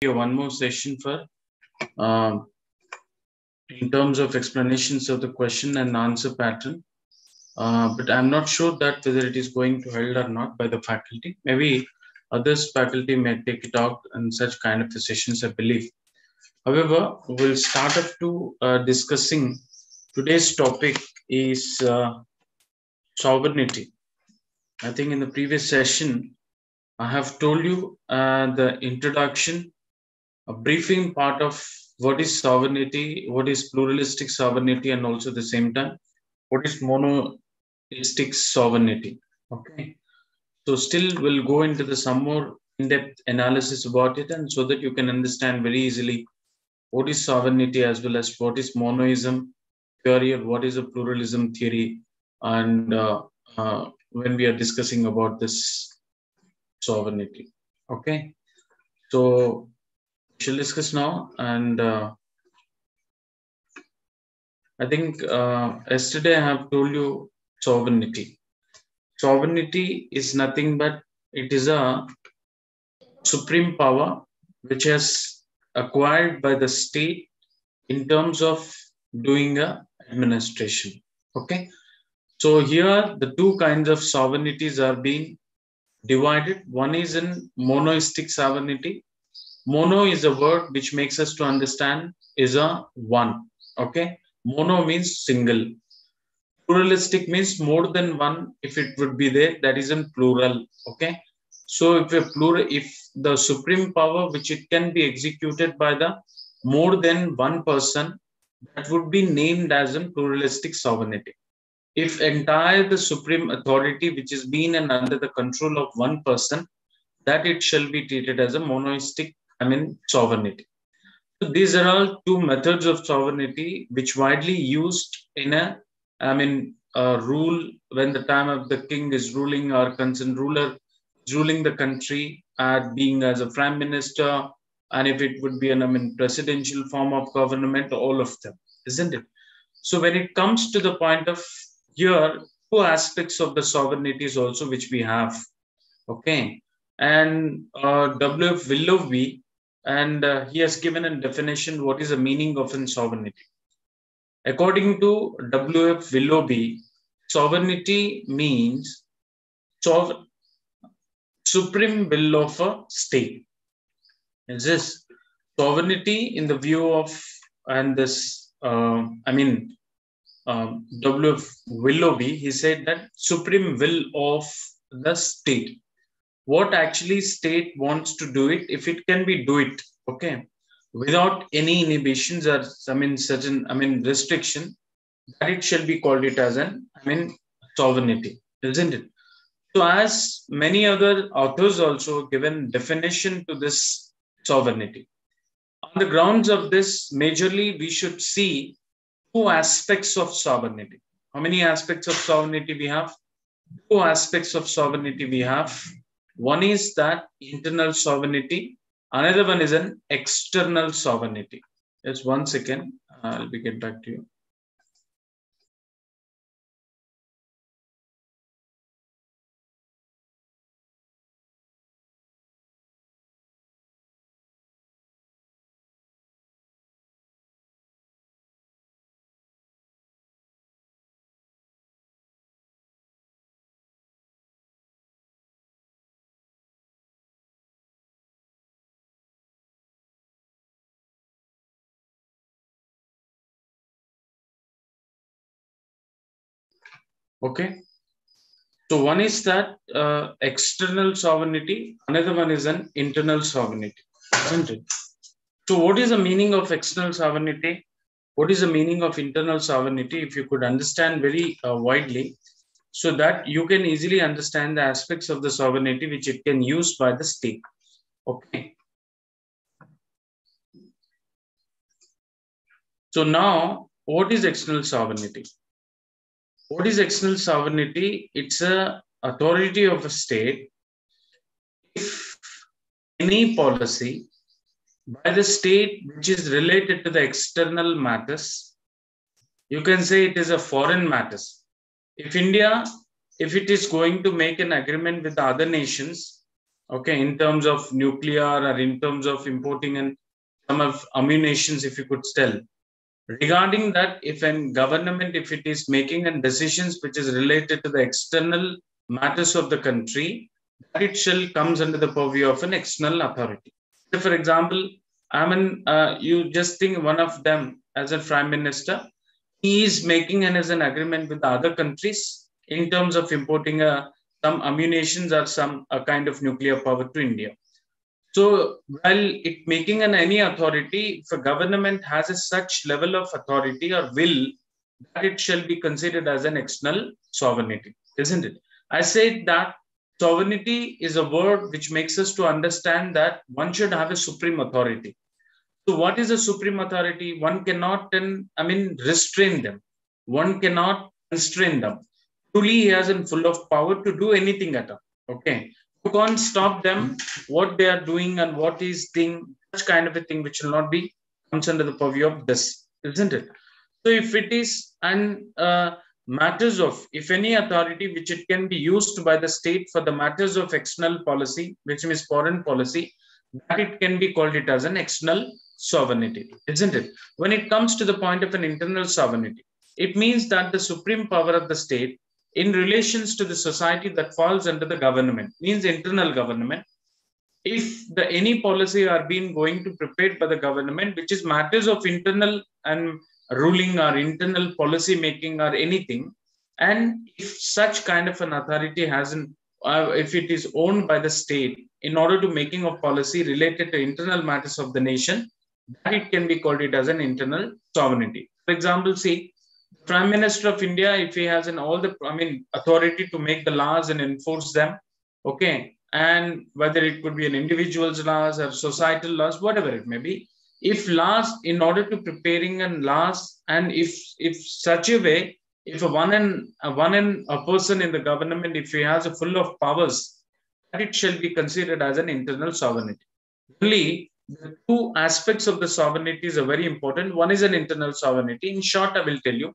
one more session for in terms of explanations of the question and answer pattern. But I'm not sure that whether it is going to held or not by the faculty. Maybe others faculty may take it out in such kind of sessions, I believe. However, we'll start up to discussing today's topic is sovereignty. I think in the previous session, I have told you the introduction, a briefing part of what is sovereignty, what is pluralistic sovereignty, and also at the same time, what is monoistic sovereignty. Okay. So still we'll go into the some more in-depth analysis about it, and so that you can understand very easily what is sovereignty as well as what is monoism theory or what is a pluralism theory, and when we are discussing about this sovereignty. Okay. So we shall discuss now, and I think yesterday I have told you sovereignty. Sovereignty is nothing but it is a supreme power which has acquired by the state in terms of doing a administration. Okay. So here the two kinds of sovereignties are being divided. One is in monoistic sovereignty. Mono is a word which makes us to understand is a one. Okay. Mono means single. Pluralistic means more than one. If it would be there, that is in plural. Okay. So if the supreme power which it can be executed by the more than one person, that would be named as a pluralistic sovereignty. If entire the supreme authority which is being and under the control of one person, that it shall be treated as a monoistic, sovereignty. So these are all two methods of sovereignty which widely used in a rule when the time of the king is ruling or concerned ruler ruling the country at being as a prime minister, and if it would be an presidential form of government, all of them, isn't it? So when it comes to the point of here, two aspects of the sovereignties also which we have. Okay. And W.F. Willoughby, and he has given a definition what is the meaning of sovereignty. According to W.F. Willoughby, sovereignty means supreme will of a state. Is this sovereignty in the view of and this W.F. Willoughby, he said that supreme will of the state. What actually state wants to do it, if it can be do it, okay, without any inhibitions or certain restriction, that it shall be called it as an sovereignty, isn't it? So as many other authors also given definition to this sovereignty. On the grounds of this, majorly we should see two aspects of sovereignty. How many aspects of sovereignty we have? Two aspects of sovereignty we have. One is that internal sovereignty. Another one is an external sovereignty. Just 1 second. I'll get back to you. Okay. So one is that external sovereignty, another one is an internal sovereignty, isn't it? So what is the meaning of external sovereignty? What is the meaning of internal sovereignty? If you could understand very widely, so that you can easily understand the aspects of the sovereignty which it can use by the state. Okay. So now, what is external sovereignty? What is external sovereignty? It's a authority of a state. If any policy by the state which is related to the external matters, you can say it is a foreign matters. If India, if it is going to make an agreement with the other nations okay, in terms of nuclear or in terms of importing and some of ammunitions, if you could tell. Regarding that, if a government, if it is making a decisions which is related to the external matters of the country, that it shall comes under the purview of an external authority. So for example, you just think one of them as a prime minister, he is making an agreement with the other countries in terms of importing some ammunitions or some kind of nuclear power to India. So while it making any authority, if a government has a such level of authority or will, that it shall be considered as an external sovereignty, isn't it? I said that sovereignty is a word which makes us to understand that one should have a supreme authority. So what is a supreme authority? One cannot, restrain them. One cannot constrain them. Truly, he has a full of power to do anything at all. Okay. You can't stop them, what they are doing and what is thing, such kind of a thing which will not be comes under the purview of this, isn't it? So if it is matters of, if any authority which it can be used by the state for the matters of external policy, which means foreign policy, that it can be called it as an external sovereignty, isn't it? When it comes to the point of an internal sovereignty, it means that the supreme power of the state in relations to the society that falls under the government, means internal government. If the any policy are being going to prepared by the government, which is matters of internal and ruling or internal policy making or anything, and if such kind of an authority hasn't, if it is owned by the state in order to making of policy related to internal matters of the nation, that it can be called it as an internal sovereignty. For example, see, Prime Minister of India, if he has authority to make the laws and enforce them, okay, and whether it could be an individual's laws or societal laws, whatever it may be, if laws, in order to preparing and laws, and if such a way, if a person in the government, if he has a full of powers, that it shall be considered as an internal sovereignty. Only the two aspects of the sovereignty is very important. One is an internal sovereignty. In short, I will tell you,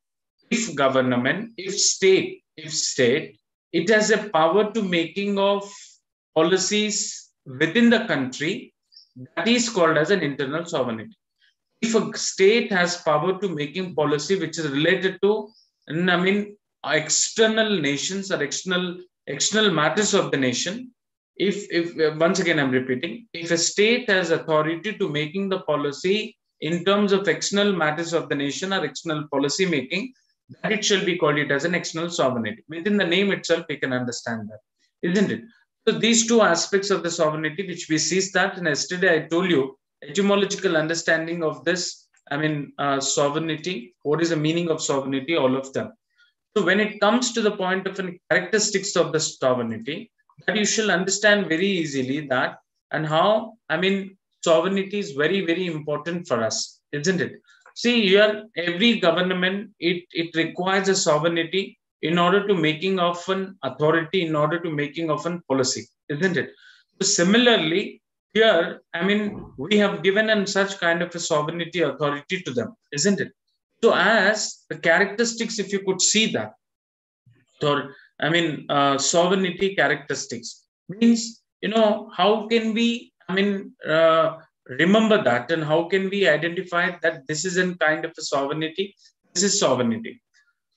if government, if state, it has a power to making of policies within the country, that is called as an internal sovereignty. If a state has power to making policy which is related to, external nations or external matters of the nation, if once again I'm repeating, if a state has authority to making the policy in terms of external matters of the nation or external policy making, that it shall be called it as an external sovereignty. Within the name itself, we can understand that, isn't it? So these two aspects of the sovereignty, which we see that, and yesterday I told you etymological understanding of this, sovereignty, what is the meaning of sovereignty, all of them. So when it comes to the point of characteristics of the sovereignty, that you shall understand very easily that, and how, sovereignty is very, very important for us, isn't it? See, here, every government, it requires a sovereignty in order to making of an authority, in order to making of an policy, isn't it? So similarly, here, we have given an such kind of a sovereignty authority to them, isn't it? So as the characteristics, if you could see that, or sovereignty characteristics means, how can we, remember that, and how can we identify that this is a kind of a sovereignty? This is sovereignty.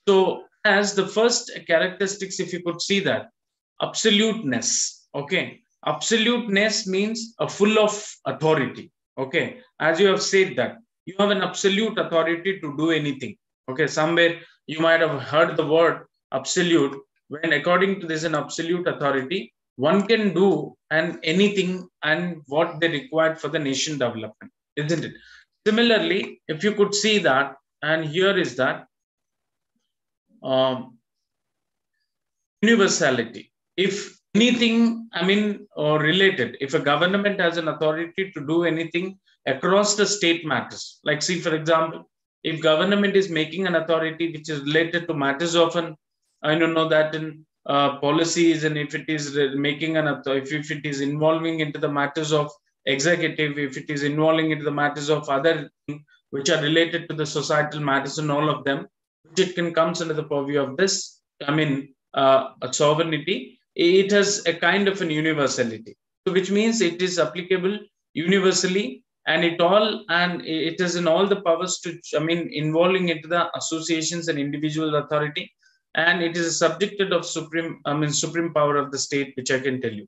So as the first characteristics, if you could see that, absoluteness. Okay, absoluteness means a full of authority. Okay, as you have said that you have an absolute authority to do anything. Okay, somewhere you might have heard the word absolute, when according to this an absolute authority, one can do anything and what they required for the nation development, isn't it? Similarly, if you could see that, and here is that universality. If anything, or related, if a government has an authority to do anything across the state matters, like see, for example, if government is making an authority which is related to matters of policies, and if it is making if it is involving into the matters of executive, if it is involving into the matters of other which are related to the societal matters and all of them, which it can comes under the purview of this, sovereignty, it has a kind of an universality. So which means it is applicable universally, and it is in all the powers to, I mean, involving into the associations and individual authority, and it is subjected of supreme power of the state, which I can tell you.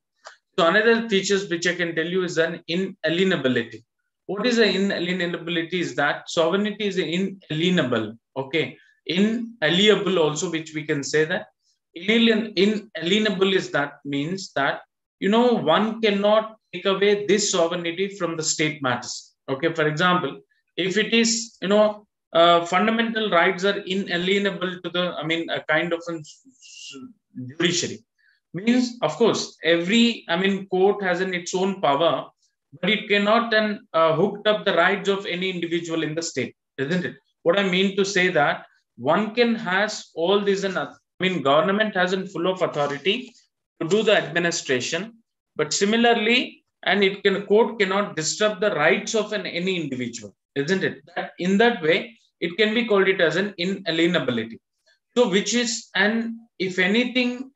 So another features which I can tell you is an inalienability. What is an inalienability? Is that sovereignty is inalienable. Okay, inalienable also, which we can say that inalienable is that means that, one cannot take away this sovereignty from the state matters. Okay, for example, if it is, fundamental rights are inalienable to the, I mean, a kind of a judiciary, means of course every, I mean, court has in its own power, but it cannot then hooked up the rights of any individual in the state, isn't it? What I mean to say that one can has all these, and I mean, government has in full of authority to do the administration, but similarly, and it can, court cannot disrupt the rights of any individual, isn't it? That in that way it can be called it as an inalienability. So which is, and if anything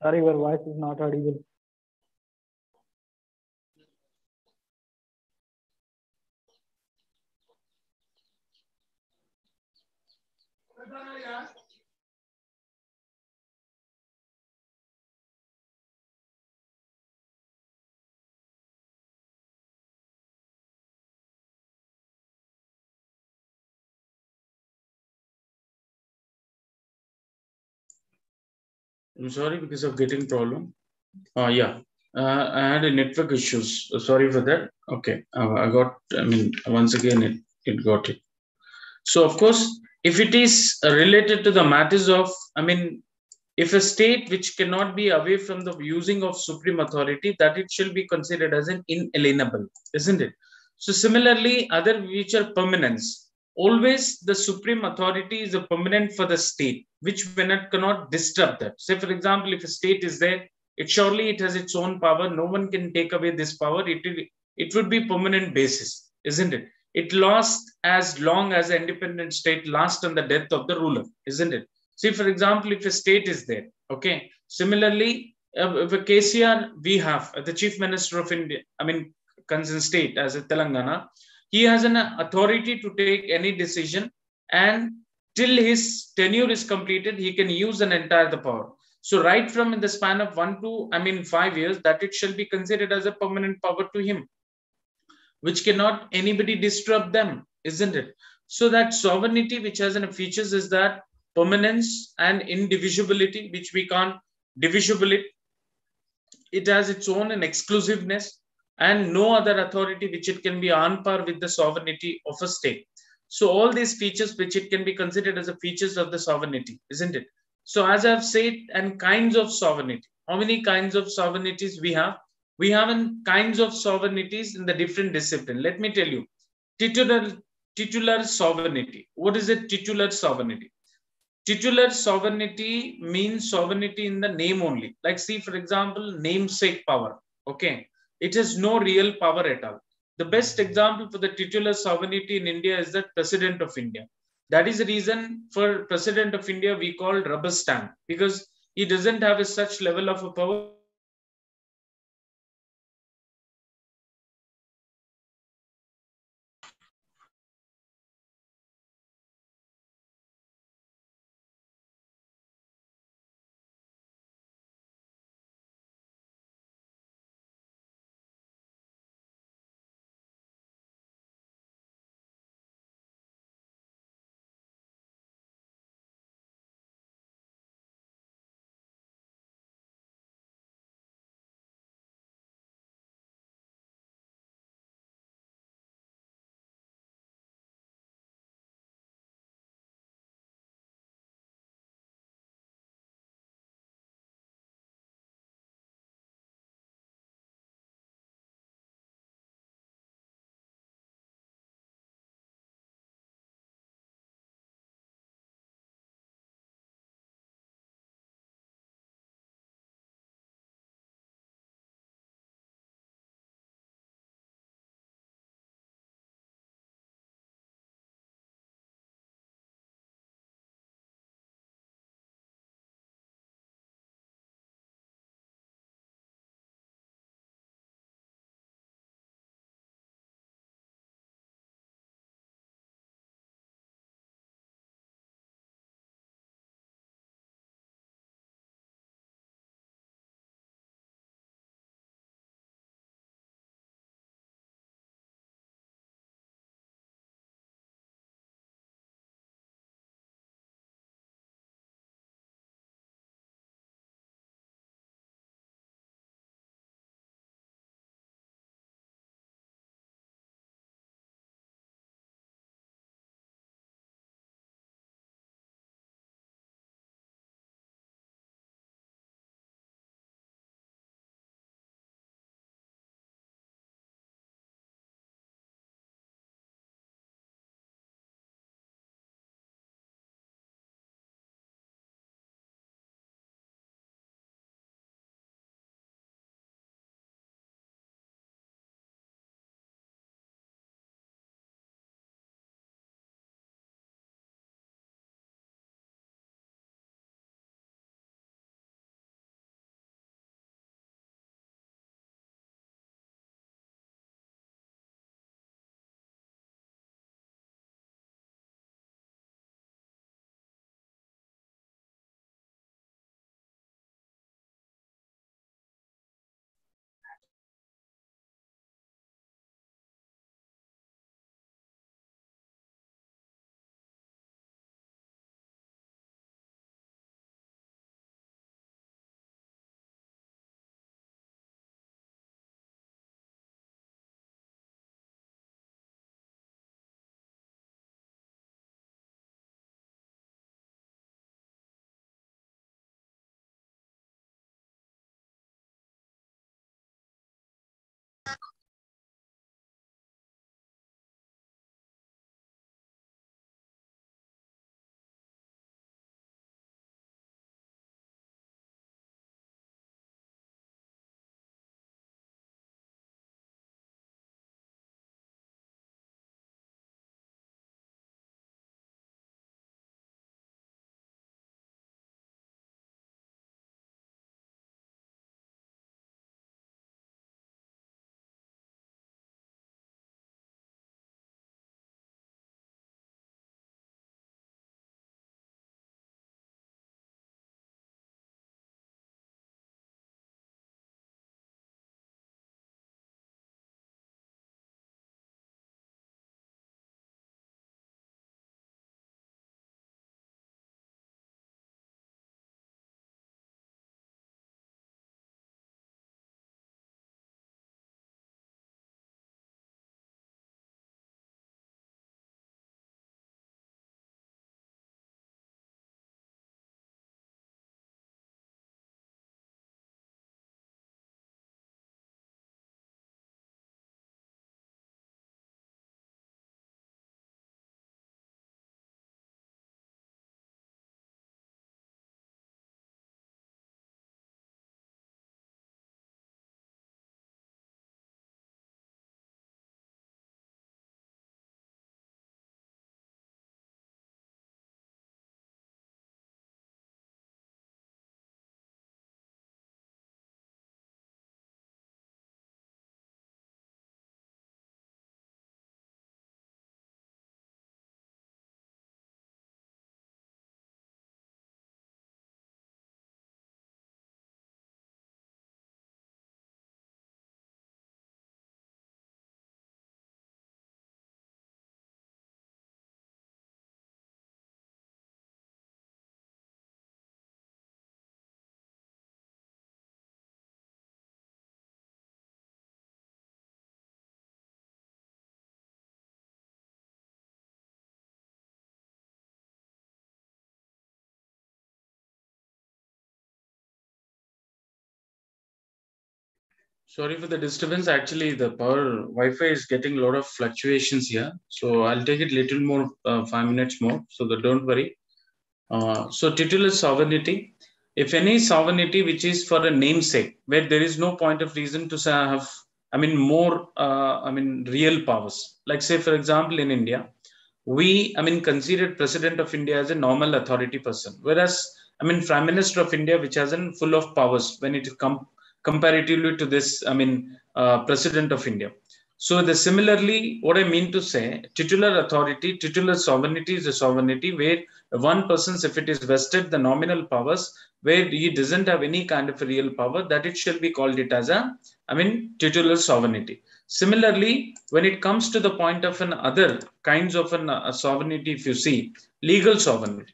Sorry, your voice is not audible. I'm sorry because of getting problem. Yeah, I had a network issues. Sorry for that. Okay, I got. I mean, once again, it got it. So of course, if it is related to the matters of, I mean, if a state which cannot be away from the using of supreme authority, that it shall be considered as an inalienable, isn't it? So similarly, other which are permanence. Always the supreme authority is a permanent for the state, which when it cannot disrupt that. Say, for example, if a state is there, it surely it has its own power. No one can take away this power. It would be permanent basis, isn't it? It lasts as long as an independent state lasts on the death of the ruler, isn't it? See, for example, if a state is there, okay. Similarly, if a KCR we have the Chief Minister of India, I mean, concerned state as a Telangana, he has an authority to take any decision, and till his tenure is completed, he can use an entire the power. So right from in the span of 5 years, that it shall be considered as a permanent power to him, which cannot anybody disrupt them, isn't it? So that sovereignty, which has an features, is that permanence and indivisibility, which we can't divisible it. It has its own and exclusiveness, and no other authority which it can be on par with the sovereignty of a state. So all these features, which it can be considered as a features of the sovereignty, isn't it? So as I've said, and kinds of sovereignty. How many kinds of sovereignties we have? We have kinds of sovereignties in the different discipline. Let me tell you, titular sovereignty. What is a titular sovereignty? Titular sovereignty means sovereignty in the name only. Like, see, for example, namesake power. Okay, it has no real power at all. The best example for the titular sovereignty in India is the President of India. That is the reason for President of India we call rubber stamp, because he doesn't have a such level of a power Sorry for the disturbance. Actually, the power Wi-Fi is getting a lot of fluctuations here. So I'll take it little more, 5 minutes more. So don't worry. So titular sovereignty. If any sovereignty which is for a namesake, where there is no point of reason to have, more, real powers. Like say, for example, in India, we, considered President of India as a normal authority person, whereas, Prime Minister of India, which has a full of powers when it comes comparatively to this, President of India. So similarly, what I mean to say, titular authority, titular sovereignty is a sovereignty where one person's, if it is vested the nominal powers, where he doesn't have any kind of a real power, that it shall be called it as a, titular sovereignty. Similarly, when it comes to the point of an other kinds of an sovereignty, if you see legal sovereignty,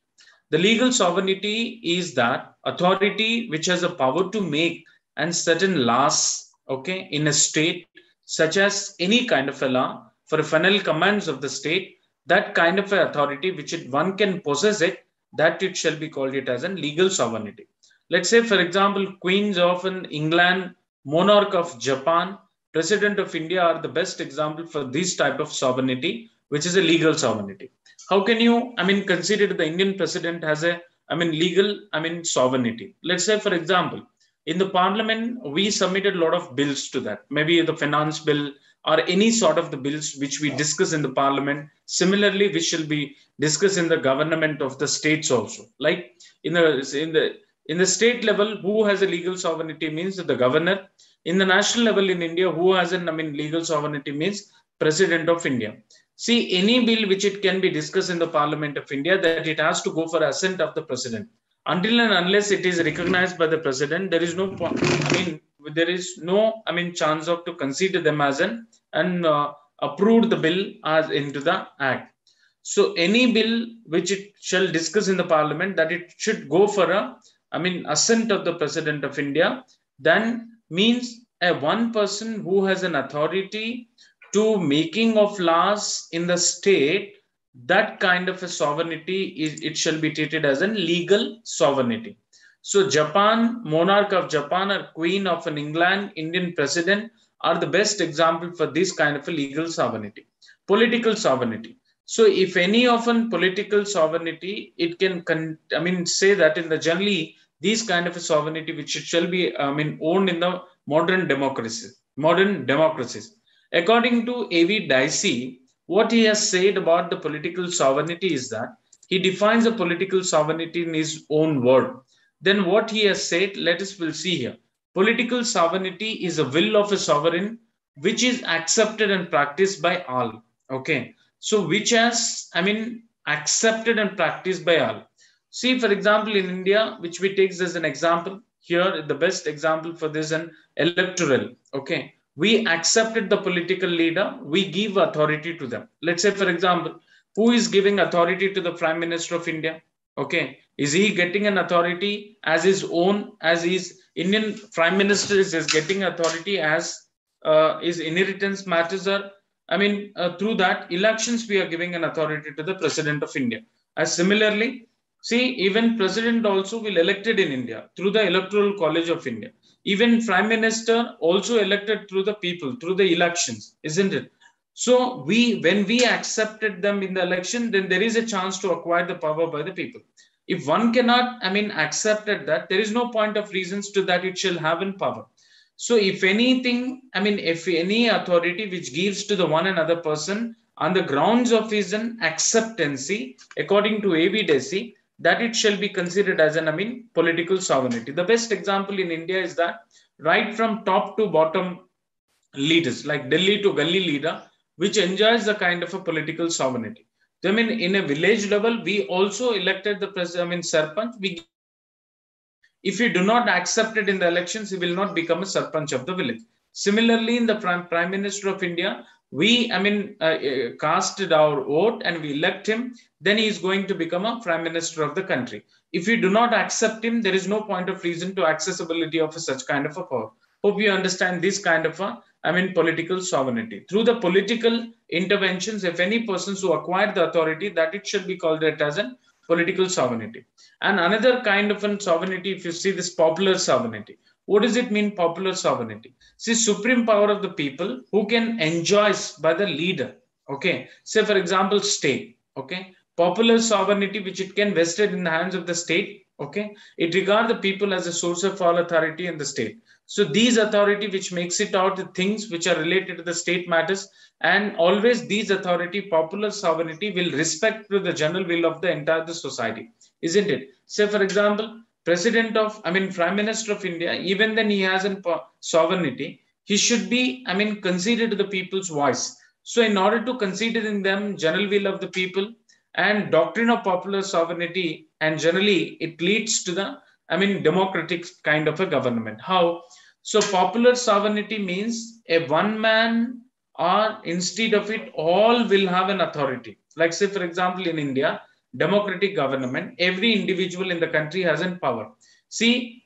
the legal sovereignty is that authority which has a power to make and certain laws, okay, in a state, such as any kind of a law for final commands of the state, that kind of authority which one can possess it, that it shall be called it as a legal sovereignty. Let's say, for example, queens of England, monarch of Japan, president of India are the best example for this type of sovereignty, which is a legal sovereignty. How can you, consider the Indian president has a, legal, sovereignty? Let's say, for example, in the parliament, we submitted a lot of bills to that, maybe the finance bill or any sort of the bills which we discuss in the parliament. Similarly, we shall be discussed in the government of the states also. Like in the state level, who has a legal sovereignty means the governor. In the national level in India, who has an legal sovereignty means President of India. See, any bill which it can be discussed in the Parliament of India, that it has to go for assent of the president. Until and unless it is recognized by the president, there is no, chance of to consider them as and approve the bill as into the act. So any bill which it shall discuss in the parliament, that it should go for a, assent of the president of India, then means a one person who has an authority to making of laws in the state, that kind of a sovereignty is, it shall be treated as a legal sovereignty. So Japan, monarch of Japan or queen of an England, Indian president are the best example for this kind of a legal sovereignty. Political sovereignty. So if any of an political sovereignty, it can, say that in the generally, these kind of a sovereignty which it shall be, owned in the modern democracies. According to A.V. Dicey, what he has said about the political sovereignty is that he defines a political sovereignty in his own word. Then what he has said, let us will see here. Political sovereignty is a will of a sovereign which is accepted and practiced by all. Okay. So which has, accepted and practiced by all. See, for example, in India, which we take as an example, here the best example for this an electoral. Okay. We accepted the political leader, we give authority to them. Let's say, for example, who is giving authority to the Prime Minister of India? Okay. Is he getting an authority as his own, as his Indian Prime Minister is getting authority as his inheritance matters are, through that elections, we are giving an authority to the President of India. As similarly, see, even President also will elected in India through the Electoral College of India. Even Prime Minister also elected through the people, through the elections, isn't it? So when we accepted them in the election, then there is a chance to acquire the power by the people. If one cannot, accepted that, there is no point of reasons to that it shall have in power. So if anything, if any authority which gives to the one another person on the grounds of his acceptancy, according to A.V. Dicey, that it shall be considered as an, political sovereignty. The best example in India is that right from top to bottom leaders, like Delhi to Gully leader, which enjoys the kind of a political sovereignty. So, in a village level, we also elected the president, Sarpanch. If you do not accept it in the elections, he will not become a Sarpanch of the village. Similarly, in the Prime Minister of India, we, casted our vote and we elect him, then he is going to become a Prime Minister of the country. If we do not accept him, there is no point of reason to accessibility of such kind of a power. Hope you understand this kind of a, political sovereignty. Through the political interventions, if any persons who acquire the authority, that it should be called it as a political sovereignty. And another kind of a sovereignty, if you see this popular sovereignty, what does it mean, popular sovereignty? See, supreme power of the people who can enjoy by the leader. Okay. Say, for example, state. Okay. Popular sovereignty, which it can vested in the hands of the state. Okay. It regards the people as a source of all authority in the state. So these authority which makes it out the things which are related to the state matters, and always these authority, popular sovereignty, will respect to the general will of the entire society, isn't it? Say, for example, Prime Minister of India, even then he has a sovereignty, he should be, considered to the people's voice. So in order to consider in them general will of the people and doctrine of popular sovereignty, and generally it leads to the, democratic kind of a government. How? So popular sovereignty means a one man, or instead of it, all will have an authority. Like say, for example, in India, democratic government, every individual in the country has a power. See,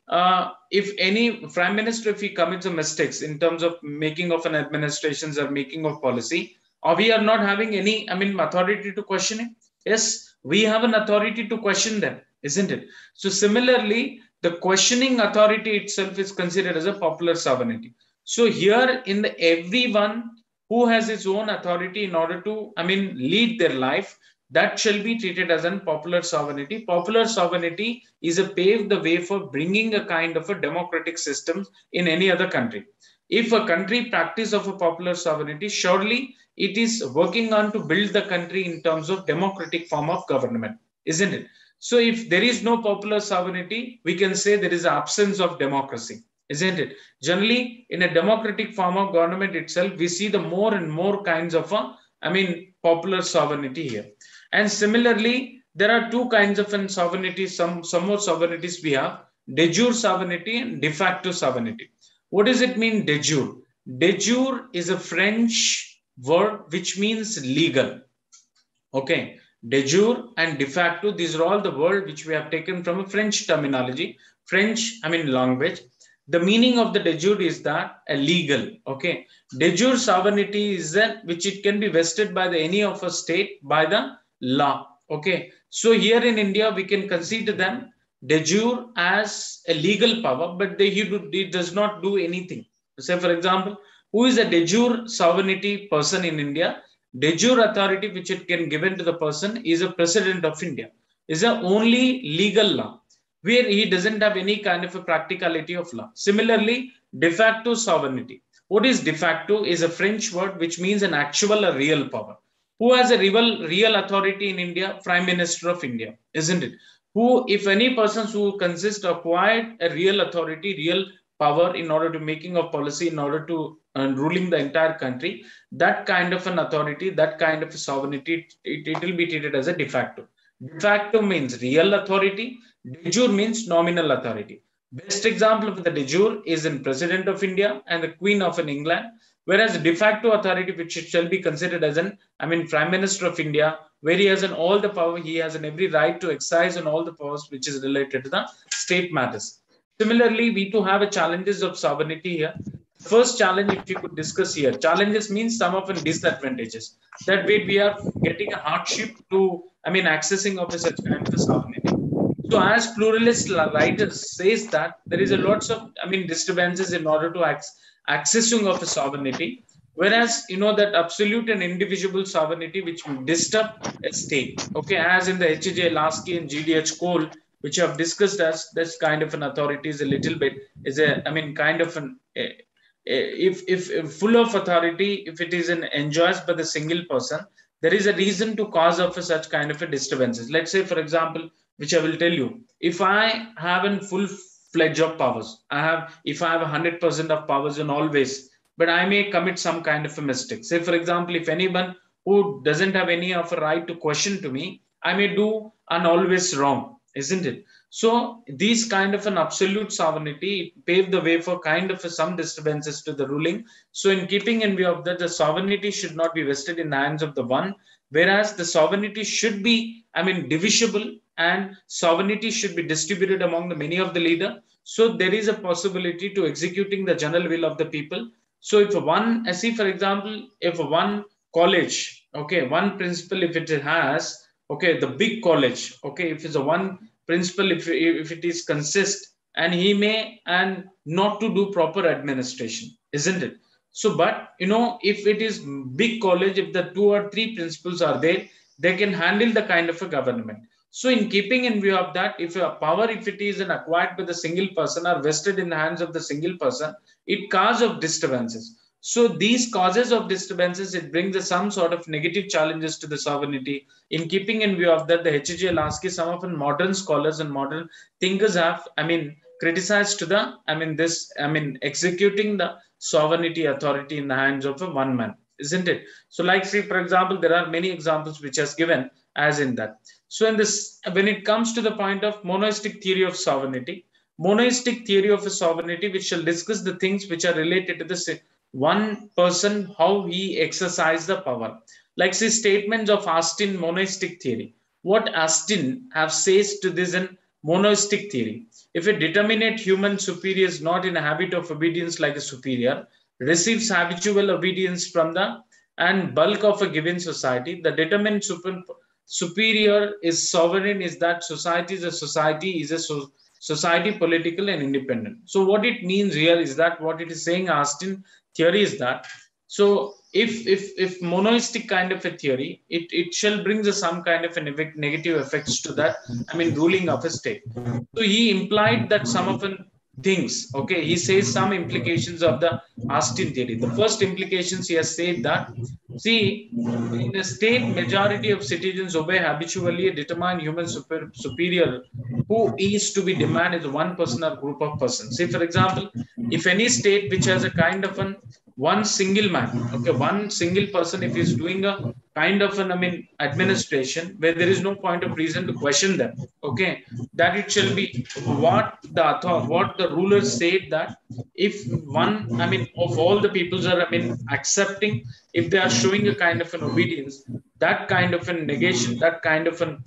if any Prime Minister, if he commits a mistakes in terms of making of an administrations or making of policy, or we are not having any, authority to question it. Yes, we have an authority to question them, isn't it? So similarly, the questioning authority itself is considered as a popular sovereignty. So here in the everyone who has his own authority in order to, lead their life, that shall be treated as a popular sovereignty. Popular sovereignty is a pave the way for bringing a kind of a democratic system in any other country. If a country practice of a popular sovereignty, surely it is working on to build the country in terms of democratic form of government, isn't it? So if there is no popular sovereignty, we can say there is an absence of democracy, isn't it? Generally, in a democratic form of government itself, we see the more and more kinds of, popular sovereignty here. And similarly, there are two kinds of sovereignty, some more sovereignties we have, de jure sovereignty and de facto sovereignty. What does it mean, de jure? De jure is a French word which means legal. Okay. De jure and de facto, these are all the words which we have taken from a French terminology, French, language. The meaning of the de jure is that a legal. Okay. De jure sovereignty is that which it can be vested by the any of a state by the law. Okay. So here in India, we can consider them de jure as a legal power, but he does not do anything. Say, for example, who is a de jure sovereignty person in India. De jure authority which it can given to the person is a president of India. Is a only legal law where he doesn't have any kind of a practicality of law. Similarly, de facto sovereignty. What is de facto is a French word which means an actual or real power. Who has a real authority in India? Prime Minister of India, isn't it? Who, if any persons who consist acquired a real authority, real power in order to making of policy, in order to ruling the entire country, that kind of an authority, that kind of a sovereignty, it will be treated as a de facto. De facto means real authority. De jure means nominal authority. Best example of the de jure is in President of India and the Queen of England, whereas de facto authority, which shall be considered as Prime Minister of India, where he has all the power, he has every right to exercise on all the powers which is related to the state matters. Similarly, we too have a challenges of sovereignty here. First challenge, if you could discuss here, challenges means some of the disadvantages. That way we are getting a hardship to, accessing of such kind of sovereignty. So as pluralist writers says that there is a lots of, disturbances in order to accessing of a sovereignty. Whereas, that absolute and indivisible sovereignty, which will disturb a state. Okay, as in the H.J. Lasky and G.D.H. Cole, which have discussed as this kind of an authority is a little bit, is a, kind of an, if full of authority, if it is enjoys by the single person, there is a reason to cause of such kind of a disturbances. Let's say, for example, which I will tell you, if I have a full fledged of powers, if I have 100% of powers in always, but I may commit some kind of a mistake. Say, for example, if anyone who doesn't have any of a right to question to me, I may do an always wrong, isn't it? So these kind of an absolute sovereignty paved the way for kind of some disturbances to the ruling. So in keeping in view of that, the sovereignty should not be vested in the hands of the one, whereas the sovereignty should be, divisible, and sovereignty should be distributed among the many of the leader. So there is a possibility to executing the general will of the people. So if one, see for example, if one college, okay, one principal, if it has, okay, the big college, okay, if it's a one principal, if it is consist, and he may and not to do proper administration, isn't it? So, but if it is big college, if the 2 or 3 principals are there, they can handle the kind of a government. So in keeping in view of that, if a power, if it is acquired by the single person or vested in the hands of the single person, it causes of disturbances. So these causes of disturbances, it brings some sort of negative challenges to the sovereignty. In keeping in view of that, the H.J. Lasky, some of the modern scholars and modern thinkers have, criticized to the, executing the sovereignty authority in the hands of a one man, isn't it? So like, say, for example, there are many examples which has given as in that. So in this, when it comes to the point of monoistic theory of sovereignty, monoistic theory of a sovereignty, which shall discuss the things which are related to the one person, how he exercised the power. Like, say, statements of Austin monoistic theory. What Austin have says to this in monoistic theory. If a determinate human superior is not in a habit of obedience like a superior, receives habitual obedience from the and bulk of a given society, the determined superior is sovereign, is that society is a society political and independent. So what it means here is that what it is saying, Austin theory, is that, so if monoistic kind of a theory, it shall bring some kind of a negative effects to that, ruling of a state. So he implied that some of the things, okay, he says some implications of the Austin theory. The first implications, he has said that, see, in a state, majority of citizens obey habitually a determined human superior who is to be demanded is one person or group of persons. Say, for example, if any state which has a kind of one single man, okay, one single person, if he's doing a kind of an administration where there is no point of reason to question them, okay, that it shall be what the rulers said, that if one, of all the peoples are, accepting, if they are showing a kind of an obedience, that kind of a negation, that kind of an,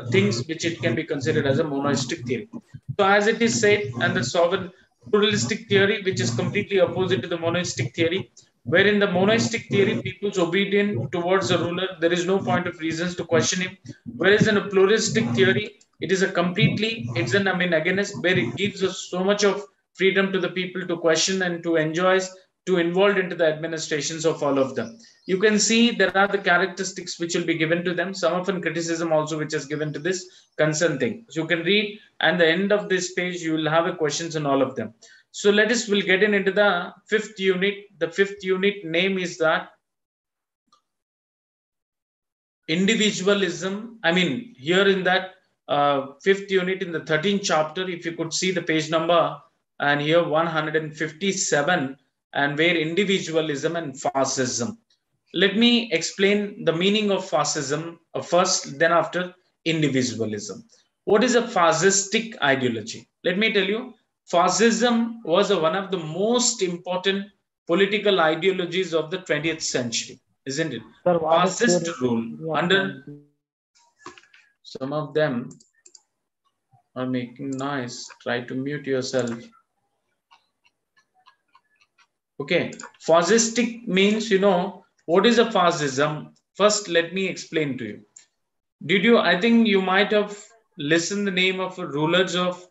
things which it can be considered as a monoistic theory. So as it is said, and the sovereign pluralistic theory, which is completely opposite to the monoistic theory, wherein the monoistic theory, people's obedient towards the ruler, there is no point of reasons to question him. Whereas in a pluralistic theory, it is a completely, it's an, against, where it gives us so much of freedom to the people to question and to enjoy to involve into the administrations of all of them. You can see there are the characteristics which will be given to them. Some of an criticism also which is given to this concern thing. So you can read, and the end of this page you will have a questions on all of them. So we'll get into the fifth unit. The fifth unit name is that individualism. I mean, here in that fifth unit in the 13th chapter, if you could see the page number, and here 157, and where individualism and fascism. Let me explain the meaning of fascism first, then after individualism. What is a fascistic ideology? Let me tell you, fascism was one of the most important political ideologies of the 20th century, isn't it? Sir, fascist rule under some of them are making noise. Try to mute yourself. Okay, fascistic means, you know, what is a fascism? First, let me explain to you. I think you might have listened the name of rulers of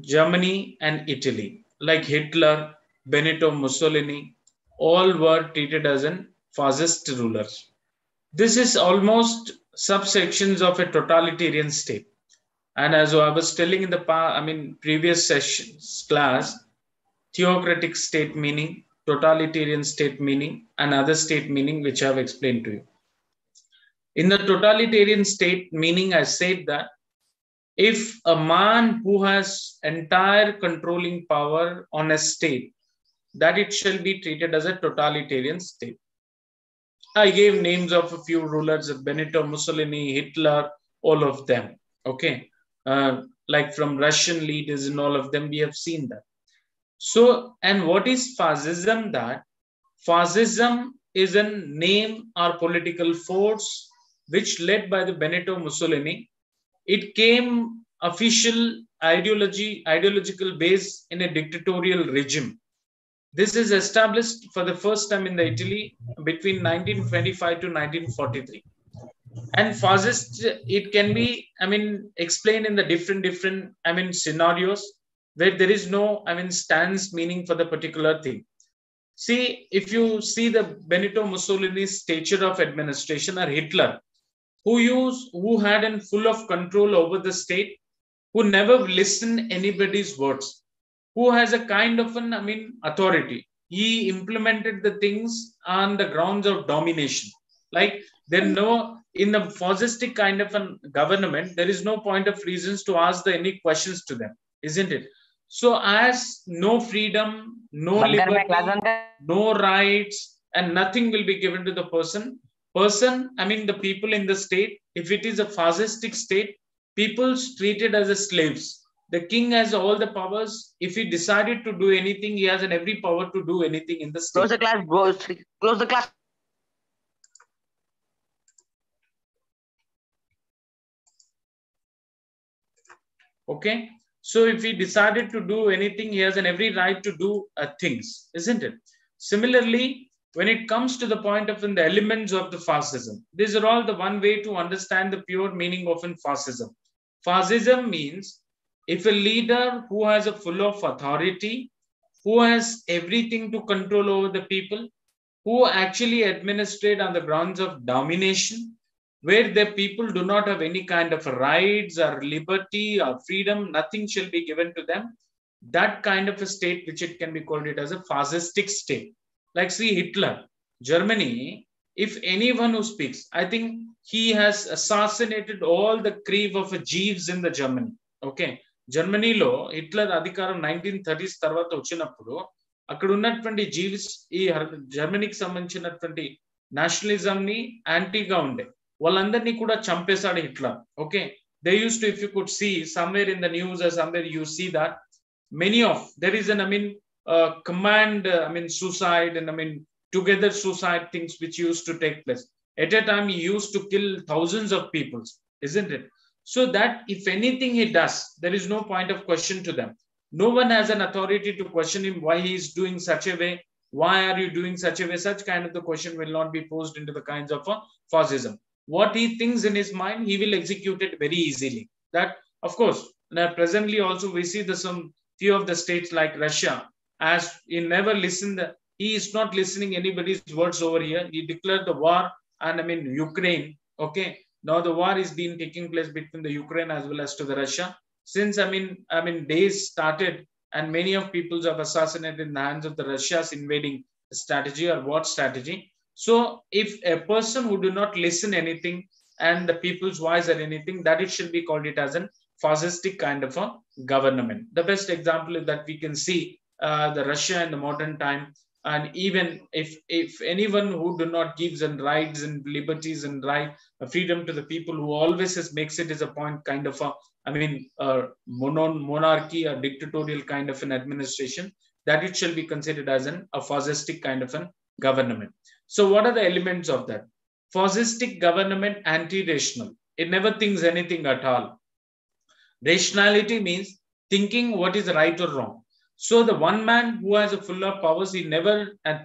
Germany and Italy, like Hitler, Benito Mussolini, all were treated as an fascist rulers. This is almost subsections of a totalitarian state. And as I was telling in the previous sessions class, theocratic state meaning, totalitarian state meaning, and other state meaning, which I have explained to you. In the totalitarian state meaning, I said that if a man who has entire controlling power on a state, that it shall be treated as a totalitarian state. I gave names of a few rulers, Benito Mussolini, Hitler, all of them. Okay. Like from Russian leaders and all of them, we have seen that. So, and what is fascism? That fascism is a name or political force which led by the Benito Mussolini. It came official ideological base in a dictatorial regime. This is established for the first time in the Italy between 1925 to 1943. And fascist, it can be, explained in the different, scenarios where there is no, stance meaning for the particular thing. See, if you see the Benito Mussolini's stature of administration, or Hitler, who had a full of control over the state, who never listened anybody's words, who has a kind of authority. He implemented the things on the grounds of domination. Like in the fascistic kind of a government, there is no point of reasons to ask any questions to them, isn't it? So as no freedom, no liberty, no rights, and nothing will be given to the person, the people in the state, if it is a fascistic state, people treated as slaves. The king has all the powers. If he decided to do anything, he has every power to do anything in the state. Close the class, bro. Close the class. Okay. So if he decided to do anything, he has every right to do things, isn't it? Similarly, when it comes to the point of the elements of the fascism, these are all the one way to understand the pure meaning of fascism. Fascism means if a leader who has a full of authority, who has everything to control over the people, who actually administrate on the grounds of domination, where the people do not have any kind of rights or liberty or freedom, nothing shall be given to them. That kind of a state, which it can be called it as a fascistic state. Like see Hitler, Germany, if anyone who speaks, I think he has assassinated all the crew of Jews in the Germany. Okay. జర్మనీలో Hitler అధికారం 1930s తర్వాత వచ్చినప్పుడు అక్కడ ఉన్నటువంటి Jeeves ఈ జర్మనీకి సంబంధించినటువంటి nationalism ని యాంటీగా ఉండే వాళ్ళందరినీ కూడా చంపేశాడు Hitler. Okay, they use to, if you could see somewhere in the news or somewhere you see that many of there is an command suicide and together suicide things which used to take place. At a time he used to kill thousands of people, isn't it? So that if anything he does, there is no point of question to them. No one has an authority to question him why he is doing such a way, why are you doing such a way. Such kind of the question will not be posed into the kinds of fascism. What he thinks in his mind, he will execute it very easily. That of course now presently also we see some few of the states like Russia as he never listened. He is not listening anybody's words over here. He declared the war, and I mean Ukraine. Okay, now the war is being taking place between the Ukraine as well as to the Russia. Since days started, and many of peoples have assassinated in the hands of the Russia's invading strategy or what strategy. So if a person who do not listen anything and the people's voice or anything, that it should be called it as an fascistic kind of a government. The best example is that we can see the Russia in the modern time, and even if anyone who do not gives and rights and liberties and right freedom to the people, who always makes it as a point kind of a monarchy or dictatorial kind of an administration, that it shall be considered as a fascistic kind of an government. So what are the elements of that? Fascistic government, anti-rational. It never thinks anything at all. Rationality means thinking what is right or wrong. So the one man who has a full of powers, he never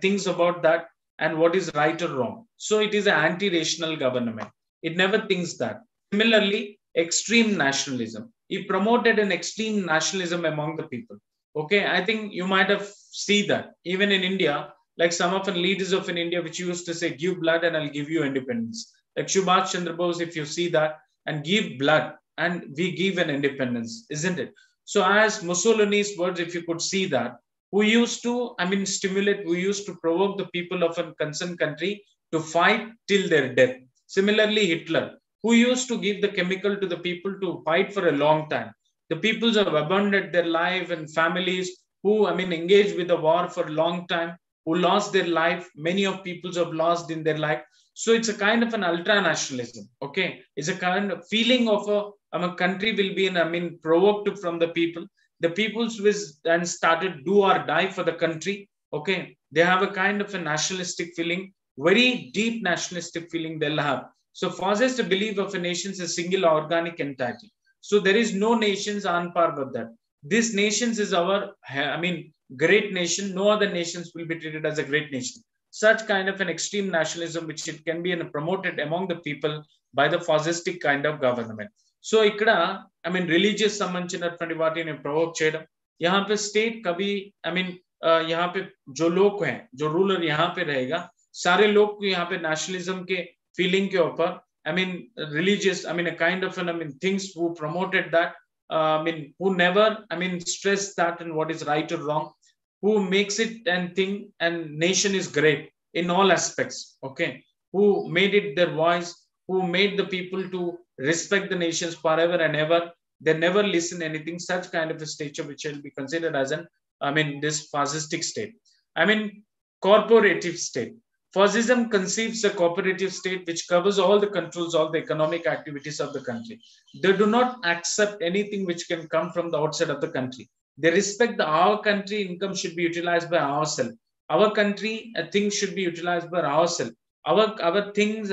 thinks about that and what is right or wrong. So it is an anti-rational government. It never thinks that. Similarly, extreme nationalism. He promoted an extreme nationalism among the people. Okay, I think you might have seen that even in India, like some of the leaders of in India, which used to say, give blood and I'll give you independence. Like Subhash Chandra Bose, if you see that, and give blood and we give an independence, isn't it? So as Mussolini's words, if you could see that, who used to, stimulate, who used to provoke the people of a concerned country to fight till their death. Similarly, Hitler, who used to give the chemical to the people to fight for a long time. The peoples have abandoned their life and families who, engaged with the war for a long time, who lost their life. Many of peoples have lost in their life. So it's a kind of an ultra-nationalism, okay? It's a kind of feeling of a country will be, provoked from the people. The peoples will then started do or die for the country, okay? They have a kind of a nationalistic feeling, very deep nationalistic feeling they'll have. So fascist belief of a nation is a single organic entity. So there is no nations on par with that. This nations is our, great nation. No other nations will be treated as a great nation. Such kind of an extreme nationalism, which it can be promoted among the people by the fascistic kind of government. So ikkada, religious संबंधिंచినటువంటి వాటిని provoke చేయడం. यहाँ पे state कभी, यहाँ पे जो लोग हैं, जो ruler यहाँ पे रहेगा, सारे लोग को यहाँ पे nationalism के feeling के ऊपर, religious, a kind of things who promoted that, who never, stress that and what is right or wrong, who makes it and think and nation is great in all aspects, okay? Who made it their voice, who made the people to respect the nations forever and ever. They never listen anything, such kind of a stature which will be considered as this fascistic state. Corporative state. Fascism conceives a cooperative state which covers all the controls, all the economic activities of the country. They do not accept anything which can come from the outside of the country. They respect our country income should be utilized by ourselves. Our country things should be utilized by ourselves. Our things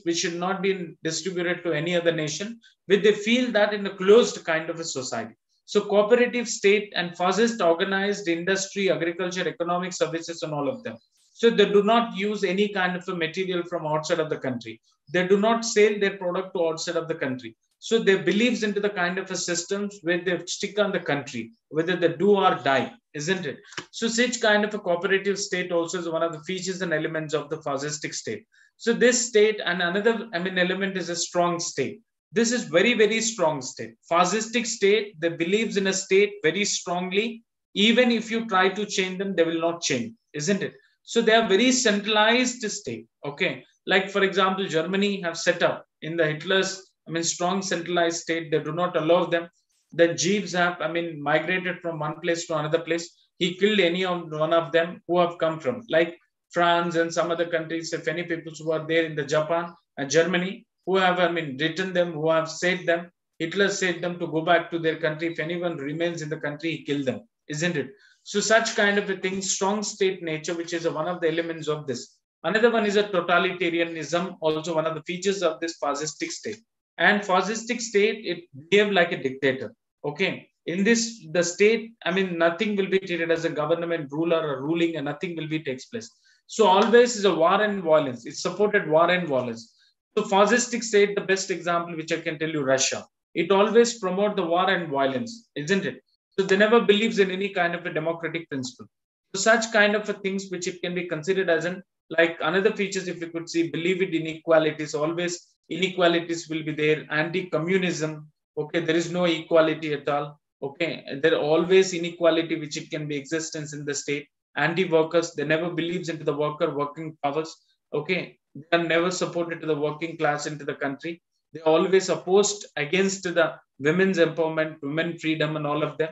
which should not be distributed to any other nation, but they feel that in a closed kind of a society. So cooperative state and fascist organized industry, agriculture, economic services, and all of them. So they do not use any kind of a material from outside of the country. They do not sell their product to outside of the country. So they believes into the kind of a systems where they stick on the country, whether they do or die, isn't it? So such kind of a cooperative state also is one of the features and elements of the fascistic state. So this state and another, element is a strong state. This is very, very strong state. Fascistic state, they believes in a state very strongly. Even if you try to change them, they will not change, isn't it? So they are very centralized state, okay? Like for example, Germany have set up in the Hitler's, strong centralized state. They do not allow them. The Jews have, migrated from one place to another place. He killed any of one of them who have come from, like France and some other countries. If any people who are there in the Japan and Germany who have, written them, who have said them, Hitler said them to go back to their country. If anyone remains in the country, he killed them, isn't it? So such kind of a thing, strong state nature, which is one of the elements of this. Another one is a totalitarianism, also one of the features of this fascistic state. And fascistic state, it behaves like a dictator. Okay. In this, the state, nothing will be treated as a government ruler or ruling, and nothing will be takes place. So always is a war and violence. It supported war and violence. So fascistic state, the best example which I can tell you, Russia. It always promote the war and violence, isn't it? So they never believes in any kind of a democratic principle. So such kind of a things which it can be considered as an, like another features, if you could see, believe it inequalities, always inequalities will be there. Anti-communism, okay, there is no equality at all. Okay, there are always inequality which it can be existence in the state. Anti-workers, they never believes into the working powers. Okay, they are never supported to the working class into the country. They are always opposed against the women's empowerment, women freedom, and all of them.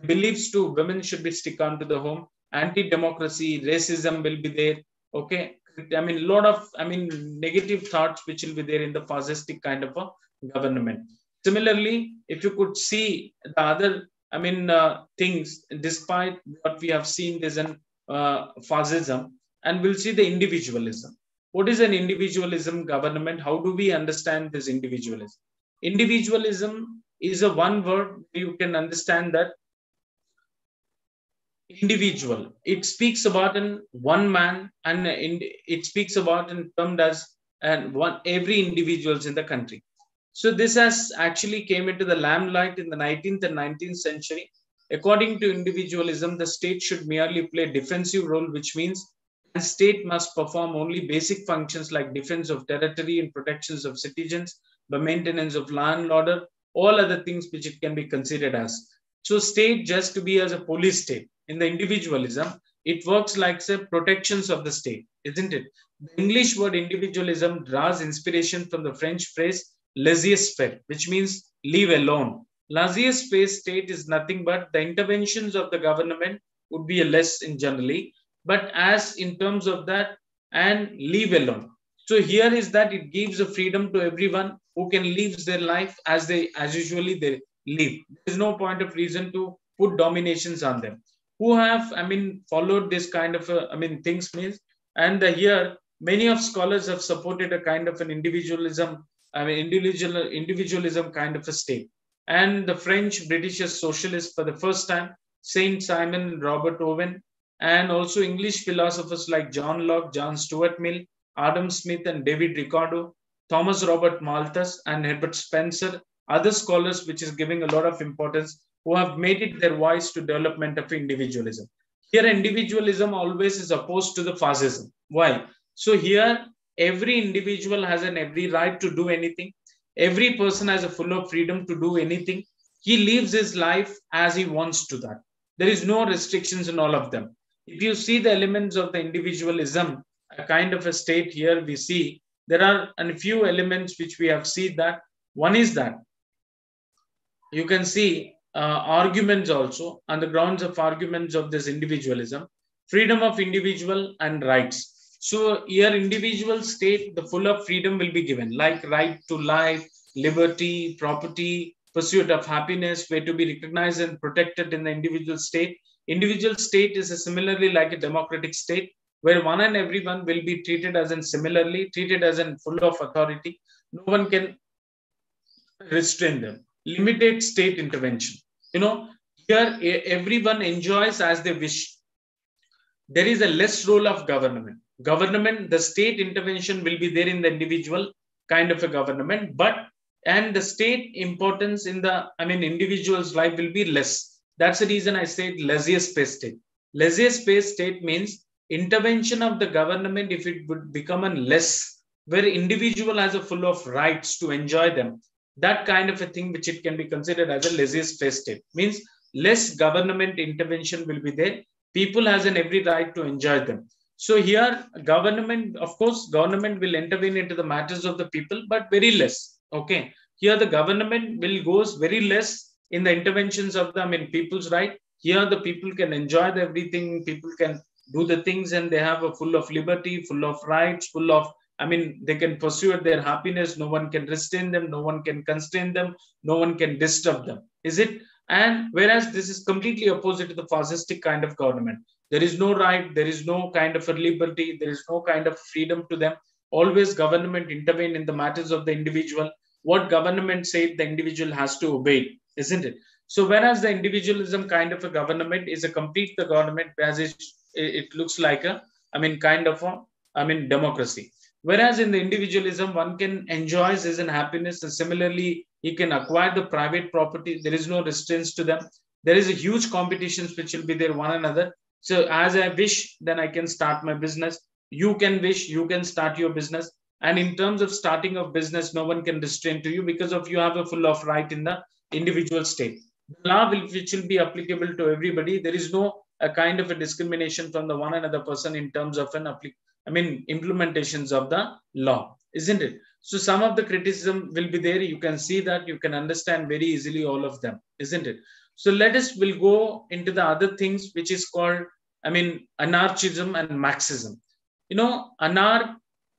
Beliefs too, women should be stick on to the home. Anti-democracy, racism will be there. Okay, I mean, a lot of, I mean, negative thoughts which will be there in the fascistic kind of a government. Similarly, if you could see the other, I mean, things, despite what we have seen, there's an fascism, and we'll see the individualism. What is an individualism government? How do we understand this individualism? Individualism is a one word you can understand that individual. It speaks about an one man, and it speaks about in termed as and one every individuals in the country. So this has actually came into the limelight in the 19th and 19th century. According to individualism, the state should merely play a defensive role, which means the state must perform only basic functions like defense of territory and protections of citizens, the maintenance of law and order, all other things which it can be considered as. So state just to be as a police state. In the individualism, it works like say protections of the state, isn't it? The English word individualism draws inspiration from the French phrase laissez-faire, which means leave alone. Laissez-faire state is nothing but the interventions of the government would be a less in generally, but as in terms of that and leave alone. So here is that it gives a freedom to everyone who can live their life as usually they live. There is no point of reason to put dominations on them. Who have, I mean, followed this kind of, things means, and here many of scholars have supported a kind of an individualism, individualism kind of a state. And the French, British socialists for the first time, Saint Simon, Robert Owen, and also English philosophers like John Locke, John Stuart Mill, Adam Smith, and David Ricardo, Thomas Robert Malthus, and Herbert Spencer, other scholars which is giving a lot of importance, who have made it their voice to development of individualism. Here, individualism always is opposed to the fascism. Why? So here, every individual has an every right to do anything. Every person has a full of freedom to do anything. He lives his life as he wants to that. There is no restrictions in all of them. If you see the elements of the individualism, a kind of a state here, we see there are a few elements which we have seen that. One is that you can see arguments also on the grounds of arguments of this individualism, freedom of individual and rights. So here individual state, the full of freedom will be given, like right to life, liberty, property, pursuit of happiness, were to be recognized and protected in the individual state. Individual state is similarly like a democratic state, where one and everyone will be treated as in similarly, treated as in full of authority. No one can restrain them. Limited state intervention. Here everyone enjoys as they wish. There is a less role of government. The state intervention will be there in the individual kind of a government, and the state importance in the, individual's life will be less. That's the reason I said laissez-faire state. Laissez-faire state means intervention of the government, if it would become a less, where individual has a full of rights to enjoy them. That kind of a thing which it can be considered as a laissez-faire state. Means less government intervention will be there. People has an every right to enjoy them. So here government, of course, government will intervene into the matters of the people, but very less. Okay. Here the government will goes very less in the interventions of the, people's right. Here the people can enjoy everything. People can do the things and they have a full of liberty, full of rights, full of, they can pursue their happiness. No one can restrain them. No one can constrain them. No one can disturb them. Is it? And whereas this is completely opposite to the fascistic kind of government. There is no right. There is no kind of a liberty. There is no kind of freedom to them. Always government intervene in the matters of the individual. What government said, the individual has to obey, isn't it? So whereas the individualism kind of a government is a complete the government, as it looks like a, kind of a, democracy. Whereas in the individualism, one can enjoy his happiness, and similarly, he can acquire the private property. There is no restraints to them. There is a huge competitions which will be there one another. So as I wish, then I can start my business. You can wish, you can start your business. And in terms of starting of business, no one can restrain to you because of you have a full of right in the individual state. The law which will be applicable to everybody. There is no a kind of a discrimination from the one another person in terms of an implementations of the law, isn't it? So some of the criticism will be there. You can see that, you can understand very easily all of them, isn't it? So we'll go into the other things, which is called, anarchism and Marxism.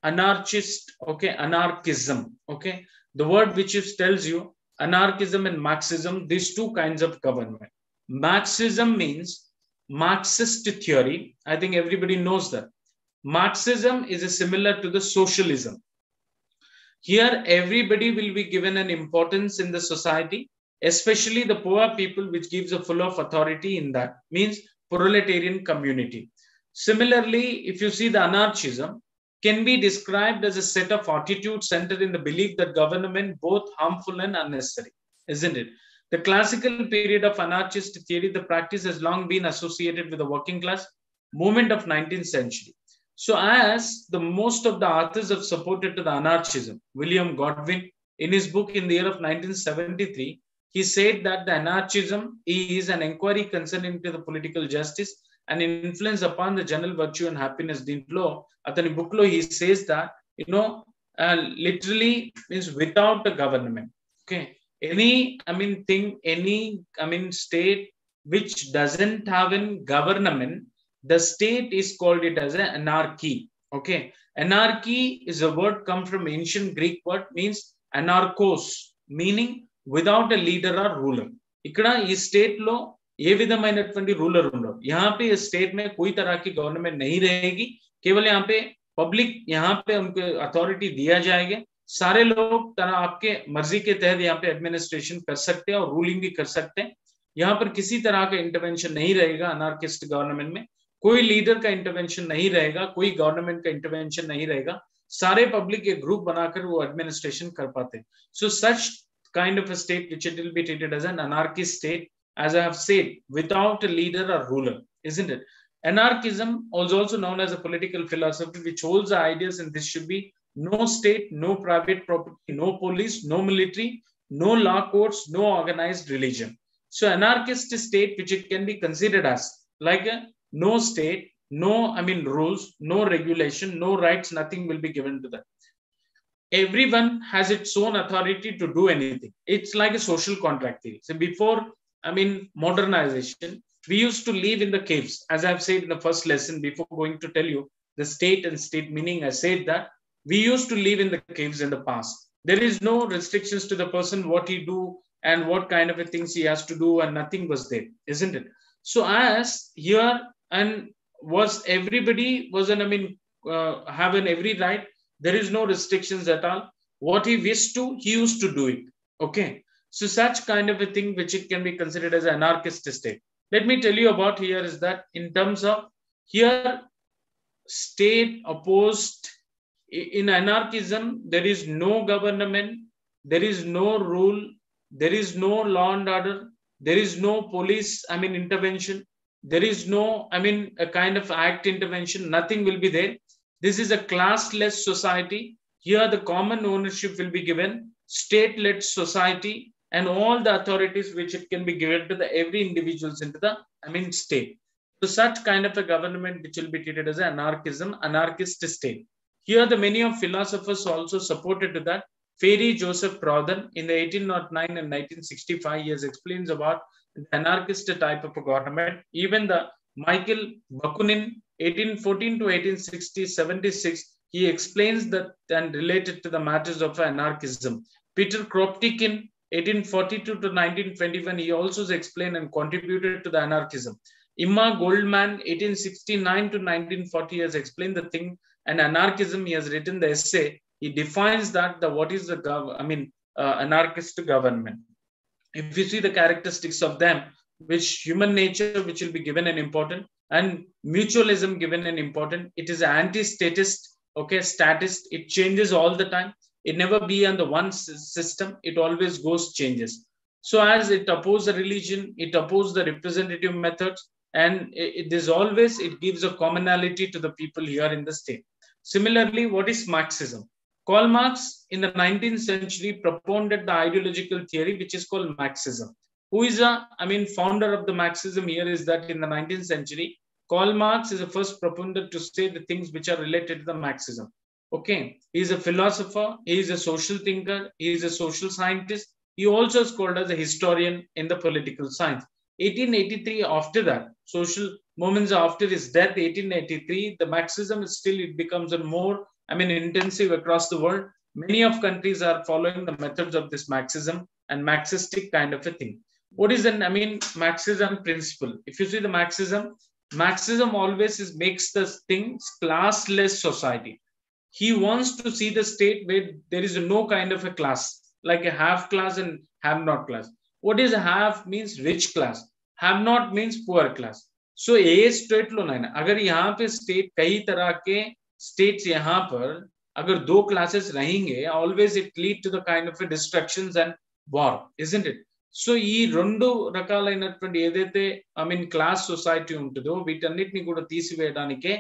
Anarchist, okay, anarchism, okay. The word which tells you anarchism and Marxism, these two kinds of government. Marxism means Marxist theory. I think everybody knows that. Marxism is similar to the socialism. Here, everybody will be given an importance in the society, especially the poor people, which gives a full of authority in that, means proletarian community. Similarly, if you see the anarchism, can be described as a set of attitudes centered in the belief that government both harmful and unnecessary, isn't it? The classical period of anarchist theory, the practice has long been associated with the working class movement of 19th century. So as the most of the authors have supported to the anarchism, William Godwin, in his book in the year of 1973, he said that the anarchism is an inquiry concerning to the political justice and influence upon the general virtue and happiness. Dintlo, atani book lo he says that, literally means without the government. Okay. Any state which doesn't have a government, the state is called it as an anarchy. Okay. Anarchy is a word come from ancient Greek word, means anarchos, meaning without a leader or ruler. Ikkada ee state lo ये विधमाइनटुवंटी ruler undo यहाँ पे state में कोई तरह की government नहीं रहेगी केवल यहाँ पे पब्लिक यहाँ पे उनको अथॉरिटी दिया जाएगा सारे लोग तरह आपके मर्जी के तहत यहाँ पे एडमिनिस्ट्रेशन कर सकते हैं और रूलिंग भी कर सकते हैं यहाँ पर किसी तरह का इंटरवेंशन नहीं रहेगा अनार्किस्ट गवर्नमेंट में कोई लीडर का इंटरवेंशन नहीं रहेगा कोई गवर्नमेंट का इंटरवेंशन नहीं रहेगा सारे पब्लिक एक ग्रुप बनाकर वो एडमिनिस्ट्रेशन कर पाते हैं so such kind of a state which it will be treated as an anarchist state as I have said, without a leader or ruler, isn't it? Anarchism is also known as a political philosophy which holds the ideas, and this should be no state, no private property, no police, no military, no law courts, no organized religion. So anarchist state, which it can be considered as like a no state, no, rules, no regulation, no rights, nothing will be given to them. Everyone has its own authority to do anything. It's like a social contract theory. So before modernization, we used to live in the caves. As I've said in the first lesson, before going to tell you the state and state meaning, I said that we used to live in the caves in the past. There is no restrictions to the person, what he do and what kind of things he has to do, and nothing was there, isn't it? So as here, and was everybody was having every right. There is no restrictions at all. What he wished to, he used to do it. Okay. So such kind of a thing which it can be considered as an anarchist state. Let me tell you about here is that in terms of here state opposed in anarchism, there is no government, there is no rule, there is no law and order, there is no police, intervention, there is no, a kind of act intervention, nothing will be there. This is a classless society. Here the common ownership will be given, state-led society, and all the authorities which it can be given to the every individuals into the state. So such kind of a government which will be treated as an anarchist state. Here the many of philosophers also supported to that. Ferry Joseph Proudhon in the 1809 and 1965 years explains about the anarchist type of a government. Even the Michael Bakunin 1814 to 1860 76 he explains that and related to the matters of anarchism. Peter Kropotkin 1842 to 1921, he also explained and contributed to the anarchism. Emma Goldman, 1869 to 1940, has explained the thing and anarchism. He has written the essay. He defines that what is the anarchist government. If you see the characteristics of them, which human nature, which will be given an important, and mutualism given an important. It is anti-statist. Okay, statist. It changes all the time. It never be on the one system. It always goes changes. So as it opposes the religion, it opposes the representative methods, and it is always, it gives a commonality to the people here in the state. Similarly, what is Marxism? Karl Marx in the 19th century propounded the ideological theory which is called Marxism. Who is founder of the Marxism here is that in the 19th century, Karl Marx is the first proponent to say the things which are related to the Marxism. Okay, he is a philosopher, he is a social thinker, he is a social scientist. He also is called as a historian in the political science. 1883, after that, social moments after his death, 1883, the Marxism is still, it becomes a more, intensive across the world. Many of countries are following the methods of this Marxism and Marxistic kind of a thing. What is an, Marxism principle? If you see the Marxism always makes the things classless society. He wants to see the state where there is no kind of a class, like a have class and have not class. What is a have means rich class, have not means poor class. So a state लो ना, अगर यहाँ पे state कई तरह के states यहाँ पर अगर दो classes रहेंगे, always it lead to the kind of a destructions and war, isn't it? So ఈ రెండు రకాలైనటువంటి ఏదైతే క్లాస్ సొసైటీ ఉంటుందో వీటన్నిటిని కూడా తీసివేయడానికే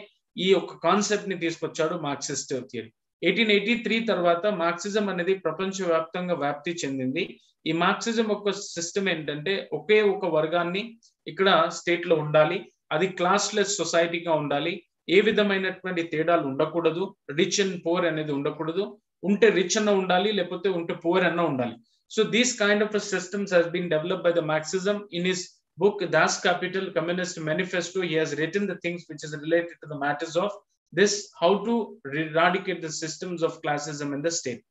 ఈ ఒక కాన్సెప్ట్ ని తీసుకొచ్చాడు మార్క్సిస్ట్ థియరీ. 1883 తర్వాత మార్క్సిజం అనేది ప్రపంచవ్యాప్తంగా వ్యాప్తి చెందింది. ఈ మార్క్సిజం ఒక సిస్టమ్ ఏంటంటే ఒకే ఒక వర్గాన్ని ఇక్కడ స్టేట్ లో ఉండాలి, అది క్లాస్లెస్ సొసైటీగా ఉండాలి, ఏ విధమైనటువంటి తేడాలు ఉండకూడదు, రిచ్ అండ్ పూర్ అనేది ఉండకూడదు, ఉంటే రిచ్ అన్న ఉండాలి లేకపోతే ఉంటే పూర్ అన్న ఉండాలి. So this kind of a systems has been developed by the Marxism. In his book Das Kapital Communist Manifesto, he has written the things which is related to the matters of this, how to eradicate the systems of classism in the state.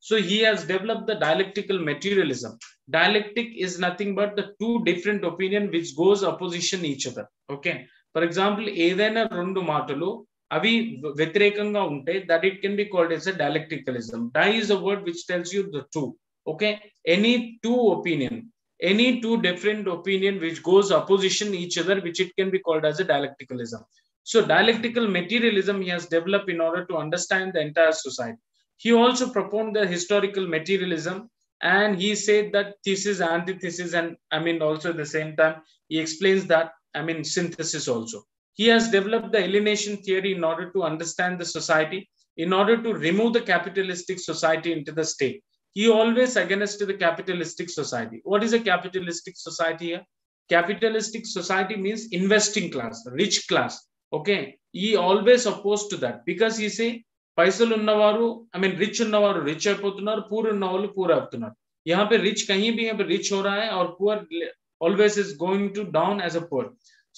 So he has developed the dialectical materialism. Dialectic is nothing but the two different opinion which goes opposition each other. Okay, for example, ఏదైనా రెండు మాటలు అవి వ్యతిరేకంగా ఉంటే that it can be called as a dialecticalism. Di is a word which tells you the two. Okay, any two different opinion which goes opposition each other, which it can be called as a dialecticalism. So dialectical materialism he has developed in order to understand the entire society. He also proposed the historical materialism, and he said that thesis, antithesis, and also at the same time he explains that synthesis also. He has developed the alienation theory in order to understand the society, in order to remove the capitalistic society into the state. He always against the capitalistic society. What is a capitalistic society here? Capitalistic society means investing class, rich class. Okay, he always opposed to that because he say पैसल उन्नवारू rich उन्नवारू rich అయిపోతున్నారు, poor ఉన్నవాళ్ళు poor అవుతున్నారు. यहाँ पे rich कहीं भी यहाँ पे rich हो रहा है और poor always is going to down as a poor.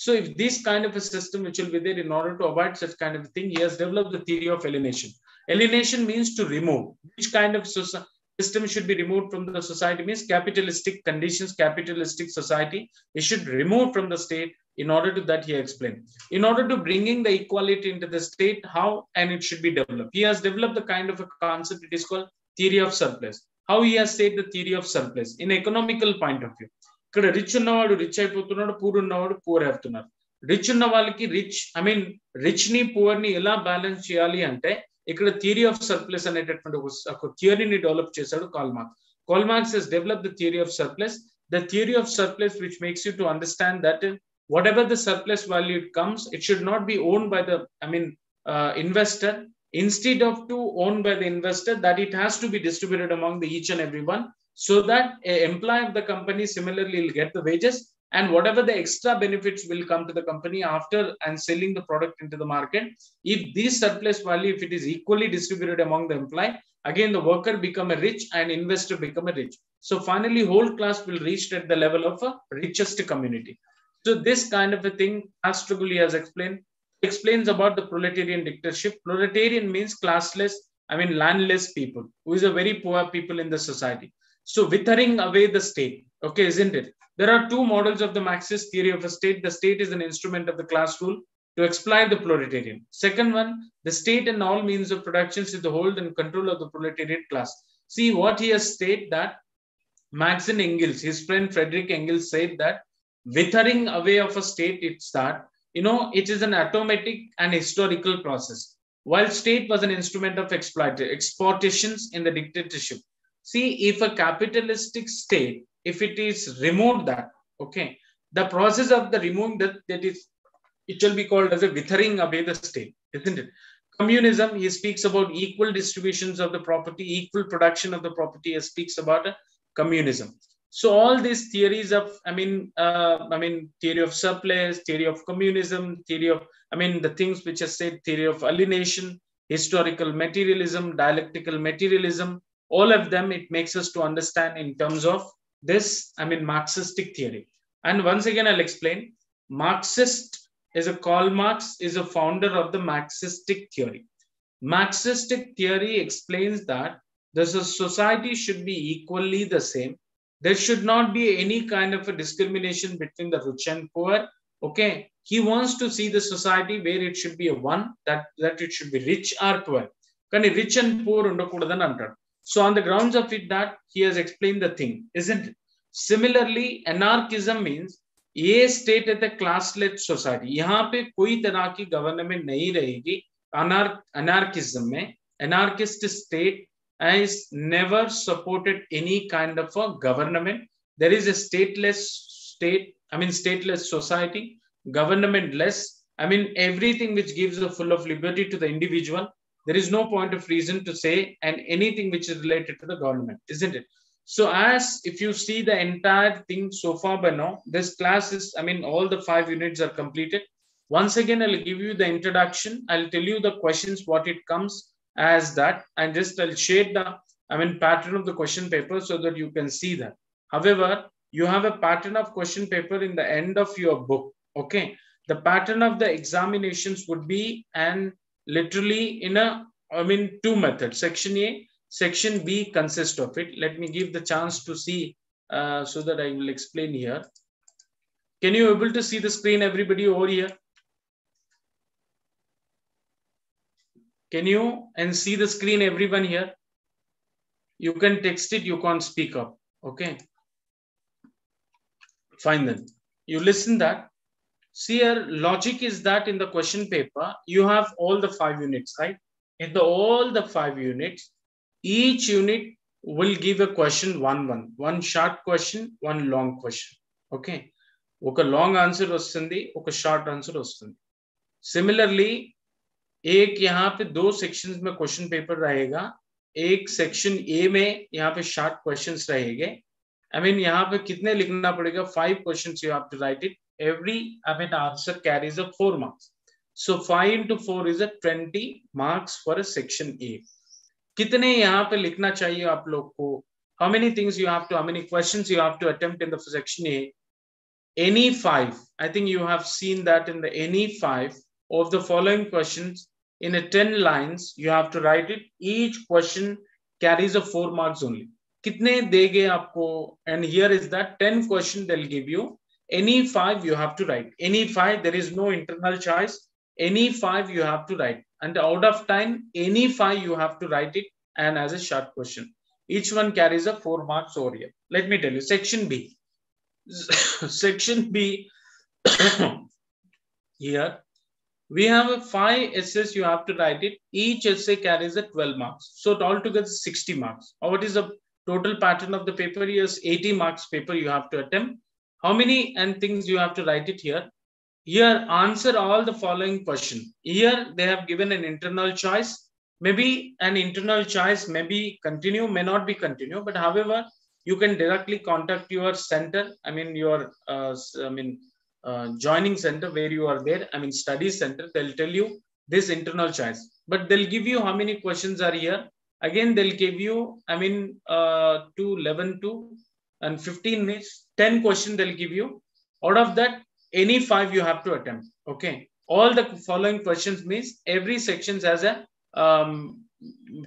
So if this kind of a system which will be there, in order to avoid such kind of a thing, he has developed the theory of alienation. Alienation means to remove. Which kind of system should be removed from the society means capitalistic conditions, capitalistic society. It should remove from the state. In order to that, he explained. In order to bringing the equality into the state, how and it should be developed. He has developed the kind of a concept. It is called theory of surplus. How he has said the theory of surplus in economical point of view. ఇక్కడ rich ఉన్నవాడు rich అయిపోతున్నాడు, poor ఉన్నవాడు poor అవుతున్నారు. Rich ఉన్న వాళ్ళకి rich ని poor ని ఎలా బ్యాలెన్స్ చేయాలి అంటే ఇక్కడ థియరీ ఆఫ్ సర్ప్లస్ అనేటటువంటి ఒక థియరీని డెవలప్ చేశాడు Karl Marx. Karl Marx has developed the theory of surplus. The theory of surplus which makes you to understand that whatever the surplus value it comes, it should not be owned by the investor. Instead of to owned by the investor, that it has to be distributed among the each and everyone, so that an employee of the company similarly will get the wages, and whatever the extra benefits will come to the company after and selling the product into the market. If this surplus value, if it is equally distributed among the employee, again the worker become a rich and investor become a rich. So finally whole class will reach at the level of a richest community. So this kind of a thing Astroguli has explains about the proletarian dictatorship. Proletarian means classless, landless people, who is a very poor people in the society. So withering away the state. Okay, isn't it? There are two models of the Marxist theory of a state. The state is an instrument of the class rule to exploit the proletarian. Second one, the state and all means of production is the hold and control of the proletariat class. See what he has stated, that Marx and Engels, his friend Friedrich Engels said that withering away of a state, it's that, it is an automatic and historical process. While state was an instrument of exploitations in the dictatorship. See, if a capitalistic state if it is removed that, okay, the process of the removing that, it shall be called as a withering away the state, isn't it? Communism, he speaks about equal distributions of the property, equal production of the property. He speaks about communism. So all these theories of, theory of surplus, theory of communism, theory of, the things which are said, theory of alienation, historical materialism, dialectical materialism, all of them, it makes us to understand in terms of this, Marxistic theory. And once again, I'll explain. Marxist is Karl Marx is a founder of the Marxistic theory. Marxistic theory explains that the society should be equally the same. There should not be any kind of a discrimination between the rich and poor. Okay, he wants to see the society where it should be a one, that it should be rich or poor. Rich and poor. So on the grounds of it, that he has explained the thing, isn't it? Similarly, anarchism means ये state है the classless society, यहाँ पे कोई तरह की government नहीं रहेगी. Anarchism में, anarchist state has never supported any kind of a government. There is a stateless state, stateless society, governmentless. Everything which gives a full of liberty to the individual. There is no point of reason to say and anything which is related to the government, isn't it? So as if you see the entire thing so far by now, this class is, all the 5 units are completed. Once again, I'll give you the introduction. I'll tell you the questions, what it comes as that, and just I'll shade the, pattern of the question paper so that you can see that. However, you have a pattern of question paper in the end of your book. Okay. The pattern of the examinations would be, and literally in a, 2 methods. Section A, Section B consists of it. Let me give the chance to see so that I will explain here. Can you able to see the screen, everybody over here? Can you see the screen, everyone here? You can text it, you can't speak up. Okay. Fine then. You listen that. See, here logic is that in the question paper, you have all the 5 units, right? In all the 5 units, each unit will give a question one short question, one long question. Okay. Oka long answer vastundi, oka short answer vastundi. Similarly, एक यहाँ पे 2 sections में question paper रहेगा. एक section A में यहाँ पे short questions रहेंगे. यहाँ पे कितने लिखना पड़ेगा? 5 questions you have to write it. Every answer carries a 4 marks. So 5 into 4 is a 20 marks for a section A. कितने यहाँ पे लिखना चाहिए आप लोग को? How many things you have to, how many questions you have to attempt in the section A? Any 5. I think you have seen that in the any 5 of the following questions in a 10 lines, you have to write it. Each question carries a 4 marks only. कितने देंगे आपको? And here is that 10 question they'll give you. Any 5 you have to write. Any 5, there is no internal choice. Any 5 you have to write. And out of 10, any 5 you have to write it and as a short question. Each one carries a 4 marks over here. Let me tell you, section B. Section B, here, we have a 5 essays you have to write it. Each essay carries a 12 marks. So altogether 60 marks. Or what is the total pattern of the paper? Yes, 80 marks paper you have to attempt. How many and things you have to write it here? Here, answer all the following question. Here, they have given an internal choice. Maybe an internal choice may be continue, may not be continue. But however, you can directly contact your center. Your joining center where you are there. Study center. They'll tell you this internal choice. But they'll give you how many questions are here. Again, they'll give you, 2, 11, 2, and 15 minutes. 10 questions they'll give you. Out of that, any 5 you have to attempt. Okay. All the following questions means every section has a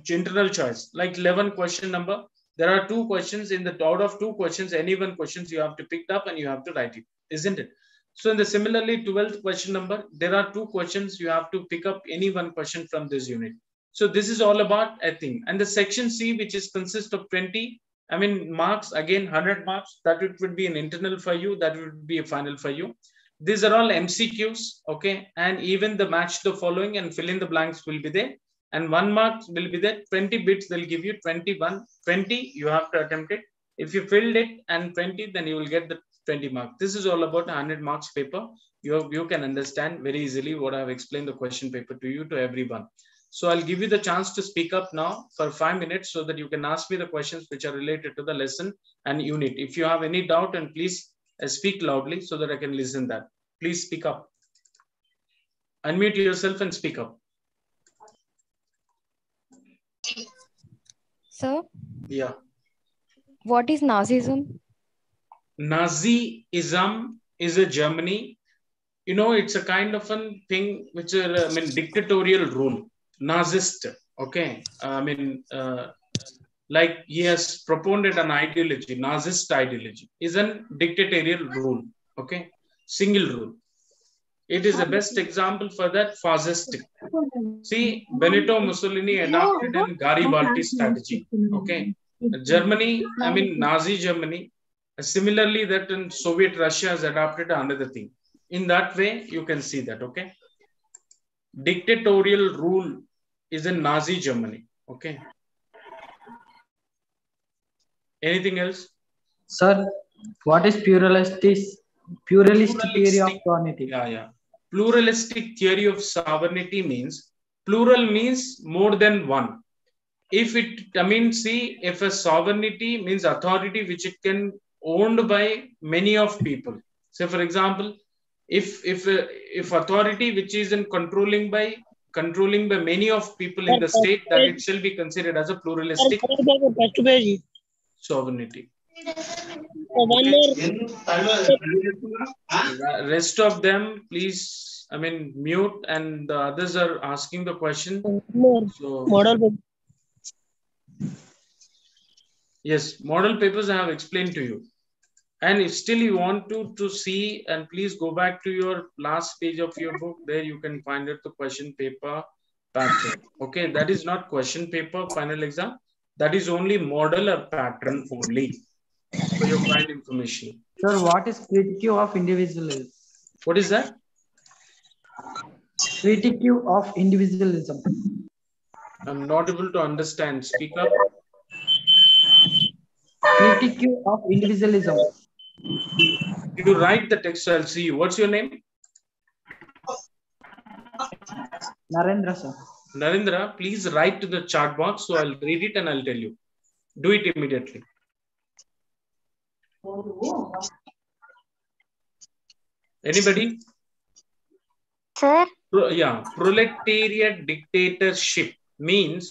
internal choice. Like 11 question number. There are 2 questions in the out of 2 questions, any one questions you have to pick up and you have to write it, isn't it? So in the similarly 12th question number, there are 2 questions you have to pick up any one question from this unit. So this is all about a thing. And the section C, which is consists of 20, marks, again 100 marks, that it would be an internal for you, that would be a final for you. These are all MCQs, okay? And even the match the following and fill in the blanks will be there. And 1 mark will be there. 20 bits they'll give you. 20 you have to attempt it. If you filled it and 20, then you will get the 20 marks. This is all about 100 marks paper. You can understand very easily what I have explained the question paper to you, to everyone. So I'll give you the chance to speak up now for 5 minutes so that you can ask me the questions which are related to the lesson and unit. If you have any doubt, and please speak loudly so that I can listen that. Please speak up. Unmute yourself and speak up. Sir, Yeah. what is Nazism? Nazism is a Germany. You know, it's a kind of a thing which is, dictatorial rule. Nazist. Okay. Like he has proponed an ideology, Nazist ideology, is a dictatorial rule. Okay. Single rule. It is the best example for that, fascistic. See, Benito Mussolini adopted a Garibaldi strategy. Okay. Germany, Nazi Germany. Similarly, that in Soviet Russia has adopted another thing. In that way, you can see that. Okay. Dictatorial rule is in Nazi Germany. Okay. Anything else? Sir, what is pluralistic theory of sovereignty? Yeah. Pluralistic theory of sovereignty means plural means more than one. If it, if a sovereignty means authority which it can owned by many of people. So, for example, if authority which is in controlling by many of people in the state, that it shall be considered as a pluralistic sovereignty. Okay. Rest of them, please, mute, and the others are asking the question. So, yes, model papers I have explained to you. And if still you want to see, and please go back to your last page of your book, there you can find out the question paper pattern. Okay, that is not question paper final exam. That is only model or pattern only for your final information. Sir, what is critique of individualism? What is that? Critique of individualism. I'm not able to understand. Speak up. Critique of individualism. You write the text, I'll see you. What's your name? Narendra, sir. Narendra, please write to the chat box, so I'll read it and I'll tell you. Do it immediately. Anybody? Sir? Yeah, proletariat dictatorship means,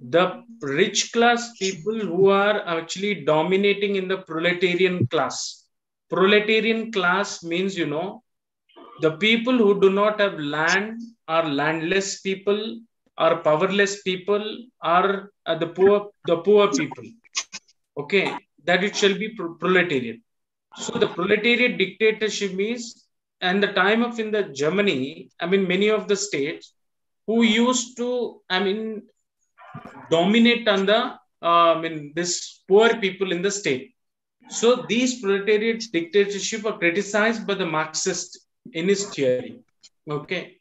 the rich class people who are actually dominating in the proletarian class. Proletarian class means, the people who do not have land, are landless people, are powerless people, are the poor people. Okay, that it shall be proletariat. So the proletariat dictatorship means, and the time of in the Germany, many of the states who used to, dominate on the, this poor people in the state. So these proletariat dictatorship are criticized by the Marxist in his theory. Okay.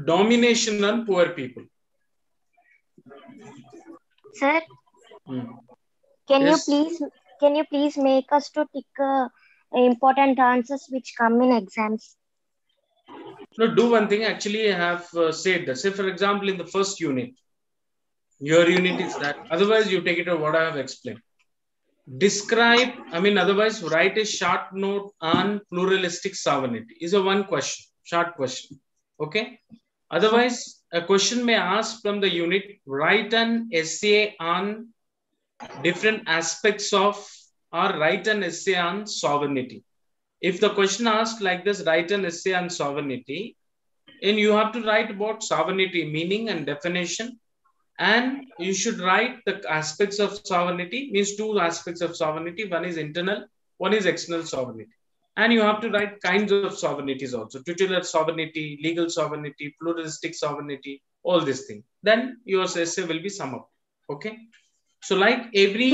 Domination on poor people. Sir? Can you please make us to tick important answers which come in exams? No, do one thing. Actually, I have said that. Say, for example, in the first unit, your unit is that. Otherwise, you take it over what I have explained. Describe, otherwise, write a short note on pluralistic sovereignty. Is a one question, short question. Okay. Otherwise, a question may ask from the unit, write an essay on different aspects of, or write an essay on sovereignty. If the question asked like this, write an essay on sovereignty, and you have to write about sovereignty, meaning and definition, and you should write the aspects of sovereignty, means two aspects of sovereignty. One is internal, one is external sovereignty. And you have to write kinds of sovereignties also, tutelar sovereignty, legal sovereignty, pluralistic sovereignty, all these things. Then your essay will be sum up. Okay. So like every,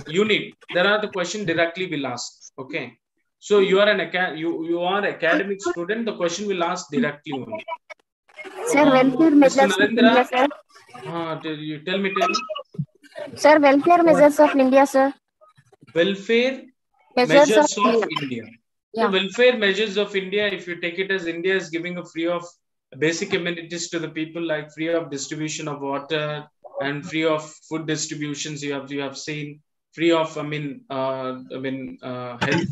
unit, there are the question directly will ask. Okay. So you are you are academic student, the question will ask directly only. Sir, welfare Mr. measures. Narendra, you tell me. Sir, welfare measures of India, sir. Welfare Measures measures of of India. India. Yeah. The welfare measures of India, if you take it as India is giving a free of basic amenities to the people, like free of distribution of water and free of food distributions. You have seen free of health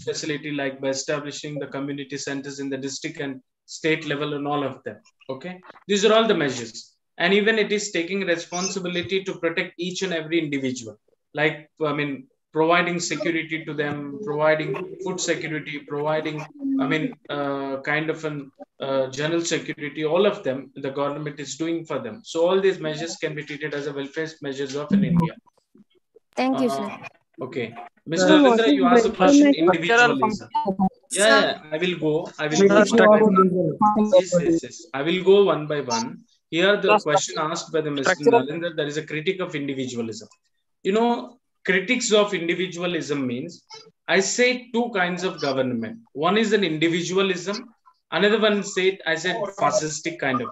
facility, like by establishing the community centers in the district and state level and all of them. Okay, these are all the measures, and even it is taking responsibility to protect each and every individual, like providing security to them, providing food security, providing kind of an general security. All of them the government is doing for them. So all these measures can be treated as a welfare measures of in India. Thank you, sir. Okay, Mr. Narendra, you asked a question, individualism. Yeah, I will go. I will go yes. I will go one by one. Here, the question asked by the Mr. Narendra, there is a critic of individualism. You know, critics of individualism means, I say two kinds of government. One is an individualism. Another one I said fascistic kind of.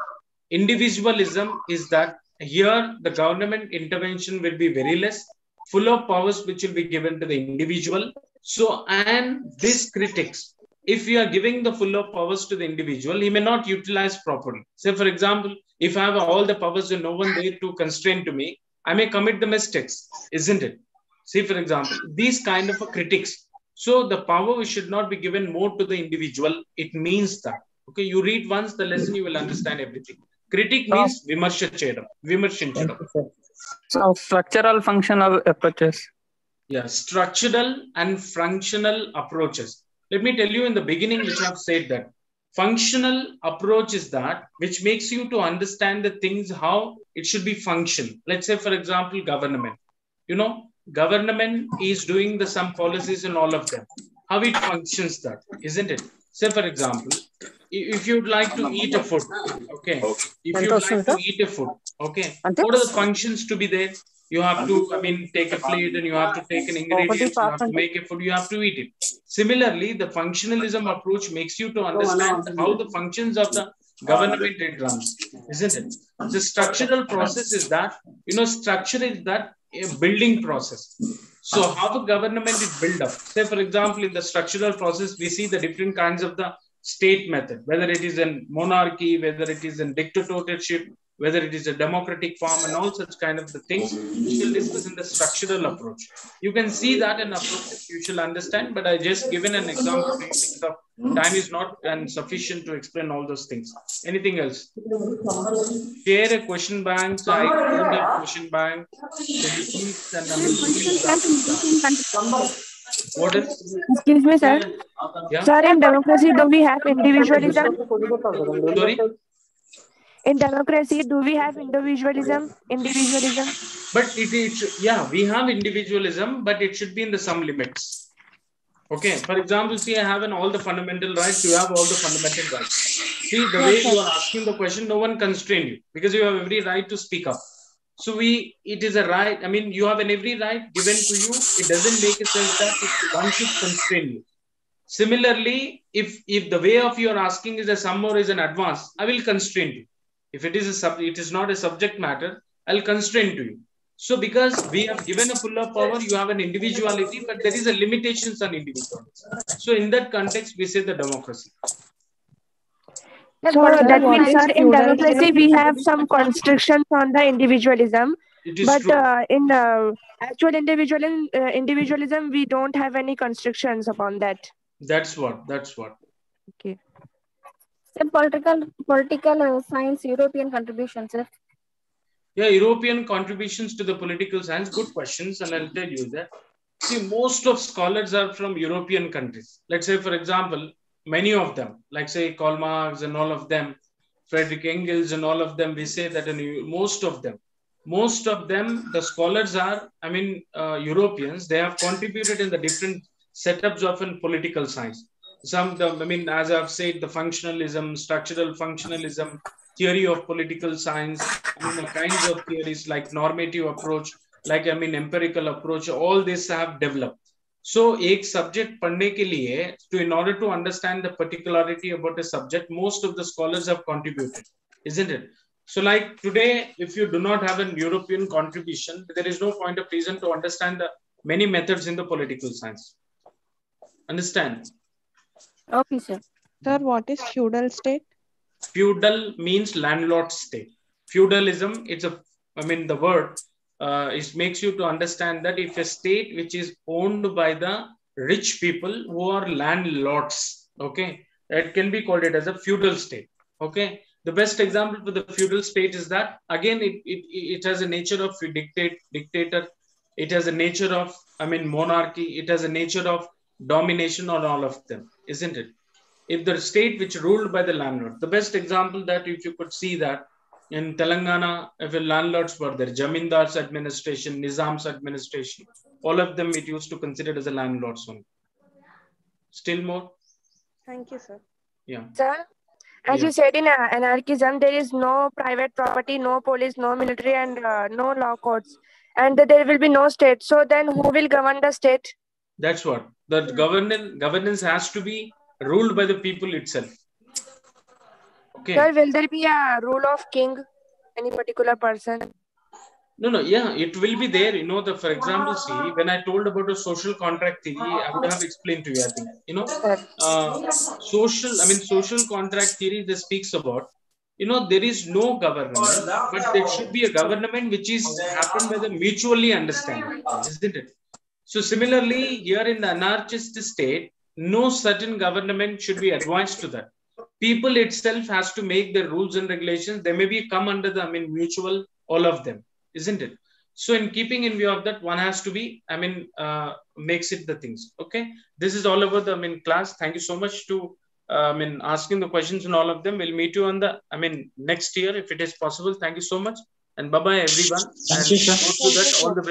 Individualism is that here the government intervention will be very less, full of powers which will be given to the individual. So, and these critics, if you are giving the full of powers to the individual, he may not utilize properly. Say, for example, if I have all the powers and no one there to constrain to me, I may commit the mistakes, isn't it? See, for example, these kind of critics. So the power should not be given more to the individual. It means that, okay, you read once the lesson, you will understand everything. Critic means vimarshinchadam. So structural functional approaches. Yeah, structural and functional approaches. Let me tell you in the beginning, which I've said that functional approach is that which makes you to understand the things, how it should be function. Let's say, for example, government. You know, government is doing some policies and all of them. How it functions that, isn't it? Say, for example, if you'd like to eat a food, okay. If you'd like to eat a food, okay. What are the functions to be there? You have to, take a plate and you have to take an ingredient, you have to make a food, you have to eat it. Similarly, the functionalism approach makes you to understand how the functions of the government it runs, isn't it? The structural process is that, structure is that a building process. So how a government is built up. Say, for example, in the structural process, we see the different kinds of the state method, whether it is in monarchy, whether it is in dictatorship, whether it is a democratic form, and all such kind of the things we shall discuss in the structural approach. You can see that in approach you shall understand, but I just given an example to you because of time is not sufficient to explain all those things. Anything else? Share a question bank. So I opened a question bank. What is? Excuse me, sir. Yeah. Sir, in democracy, do we have individualism? Sorry? In democracy, do we have individualism? But we have individualism, but it should be in some limits. Okay. For example, see, I have all the fundamental rights. You have all the fundamental rights. See, the way you are asking the question, no one constrain you because you have every right to speak up. So it is a right. You have every right given to you. It doesn't make sense that one should constrain you. Similarly, if the way of your asking is a sum or is an advance, I will constrain you. If it is not a subject matter, I'll constrain to you. So because we have given a full of power, you have an individuality, but there is a limitations on individuality. So in that context, we say the democracy. So that means, sir, in democracy, we have some constrictions on the individualism. But in actual individualism, we don't have any constrictions upon that. That's what. Okay. Political science, European contributions, sir. Yeah, European contributions to the political science. Good questions, and I'll tell you that. See, most of scholars are from European countries. Let's say, for example, many of them, like say Karl Marx and all of them, Friedrich Engels and all of them, we say that most of them, the scholars are, Europeans. They have contributed in the different setups of political science. As I've said, the functionalism, structural functionalism, theory of political science, kinds of theories like normative approach, like empirical approach, all this have developed. So, एक subject पढ़ने के लिए, in order to understand the particularity about a subject, most of the scholars have contributed, isn't it? So like today, if you do not have an European contribution, there is no point of reason to understand the many methods in the political science. Understand? Okay, sir. Sir, what is feudal state? Feudal means landlord state. Feudalism, the word it makes you to understand that if a state which is owned by the rich people who are landlords, okay, it can be called it as a feudal state. Okay. The best example for the feudal state is that again it has a nature of dictator. It has a nature of monarchy. It has a nature of domination on all of them, isn't it? If the state which ruled by the landlord, the best example that if you could see that in Telangana, if the landlords were there, Jamindar's administration, Nizam's administration, all of them it used to consider as a landlord's only. Still more? Thank you, sir. Yeah. Sir, as you said, in anarchism, there is no private property, no police, no military, and no law courts. And there will be no state. So then who will govern the state? That's what. The governance has to be ruled by the people itself. Okay. Sir, will there be a rule of king, any particular person? No, yeah, it will be there. For example, see, when I told about a social contract theory, I would have explained to you, I think, social contract theory, this speaks about, there is no government, but there should be a government which is happened by the mutually understanding, isn't it? So similarly, here in the anarchist state, no certain government should be advised to that. People itself has to make the rules and regulations. They may come under the, mutual, all of them, isn't it? So in keeping in view of that, one has to be, makes it the things. Okay. This is all about the, class. Thank you so much to, asking the questions and all of them. We'll meet you on the, next year, if it is possible. Thank you so much. And bye-bye, everyone. Thank you, sir. All the best.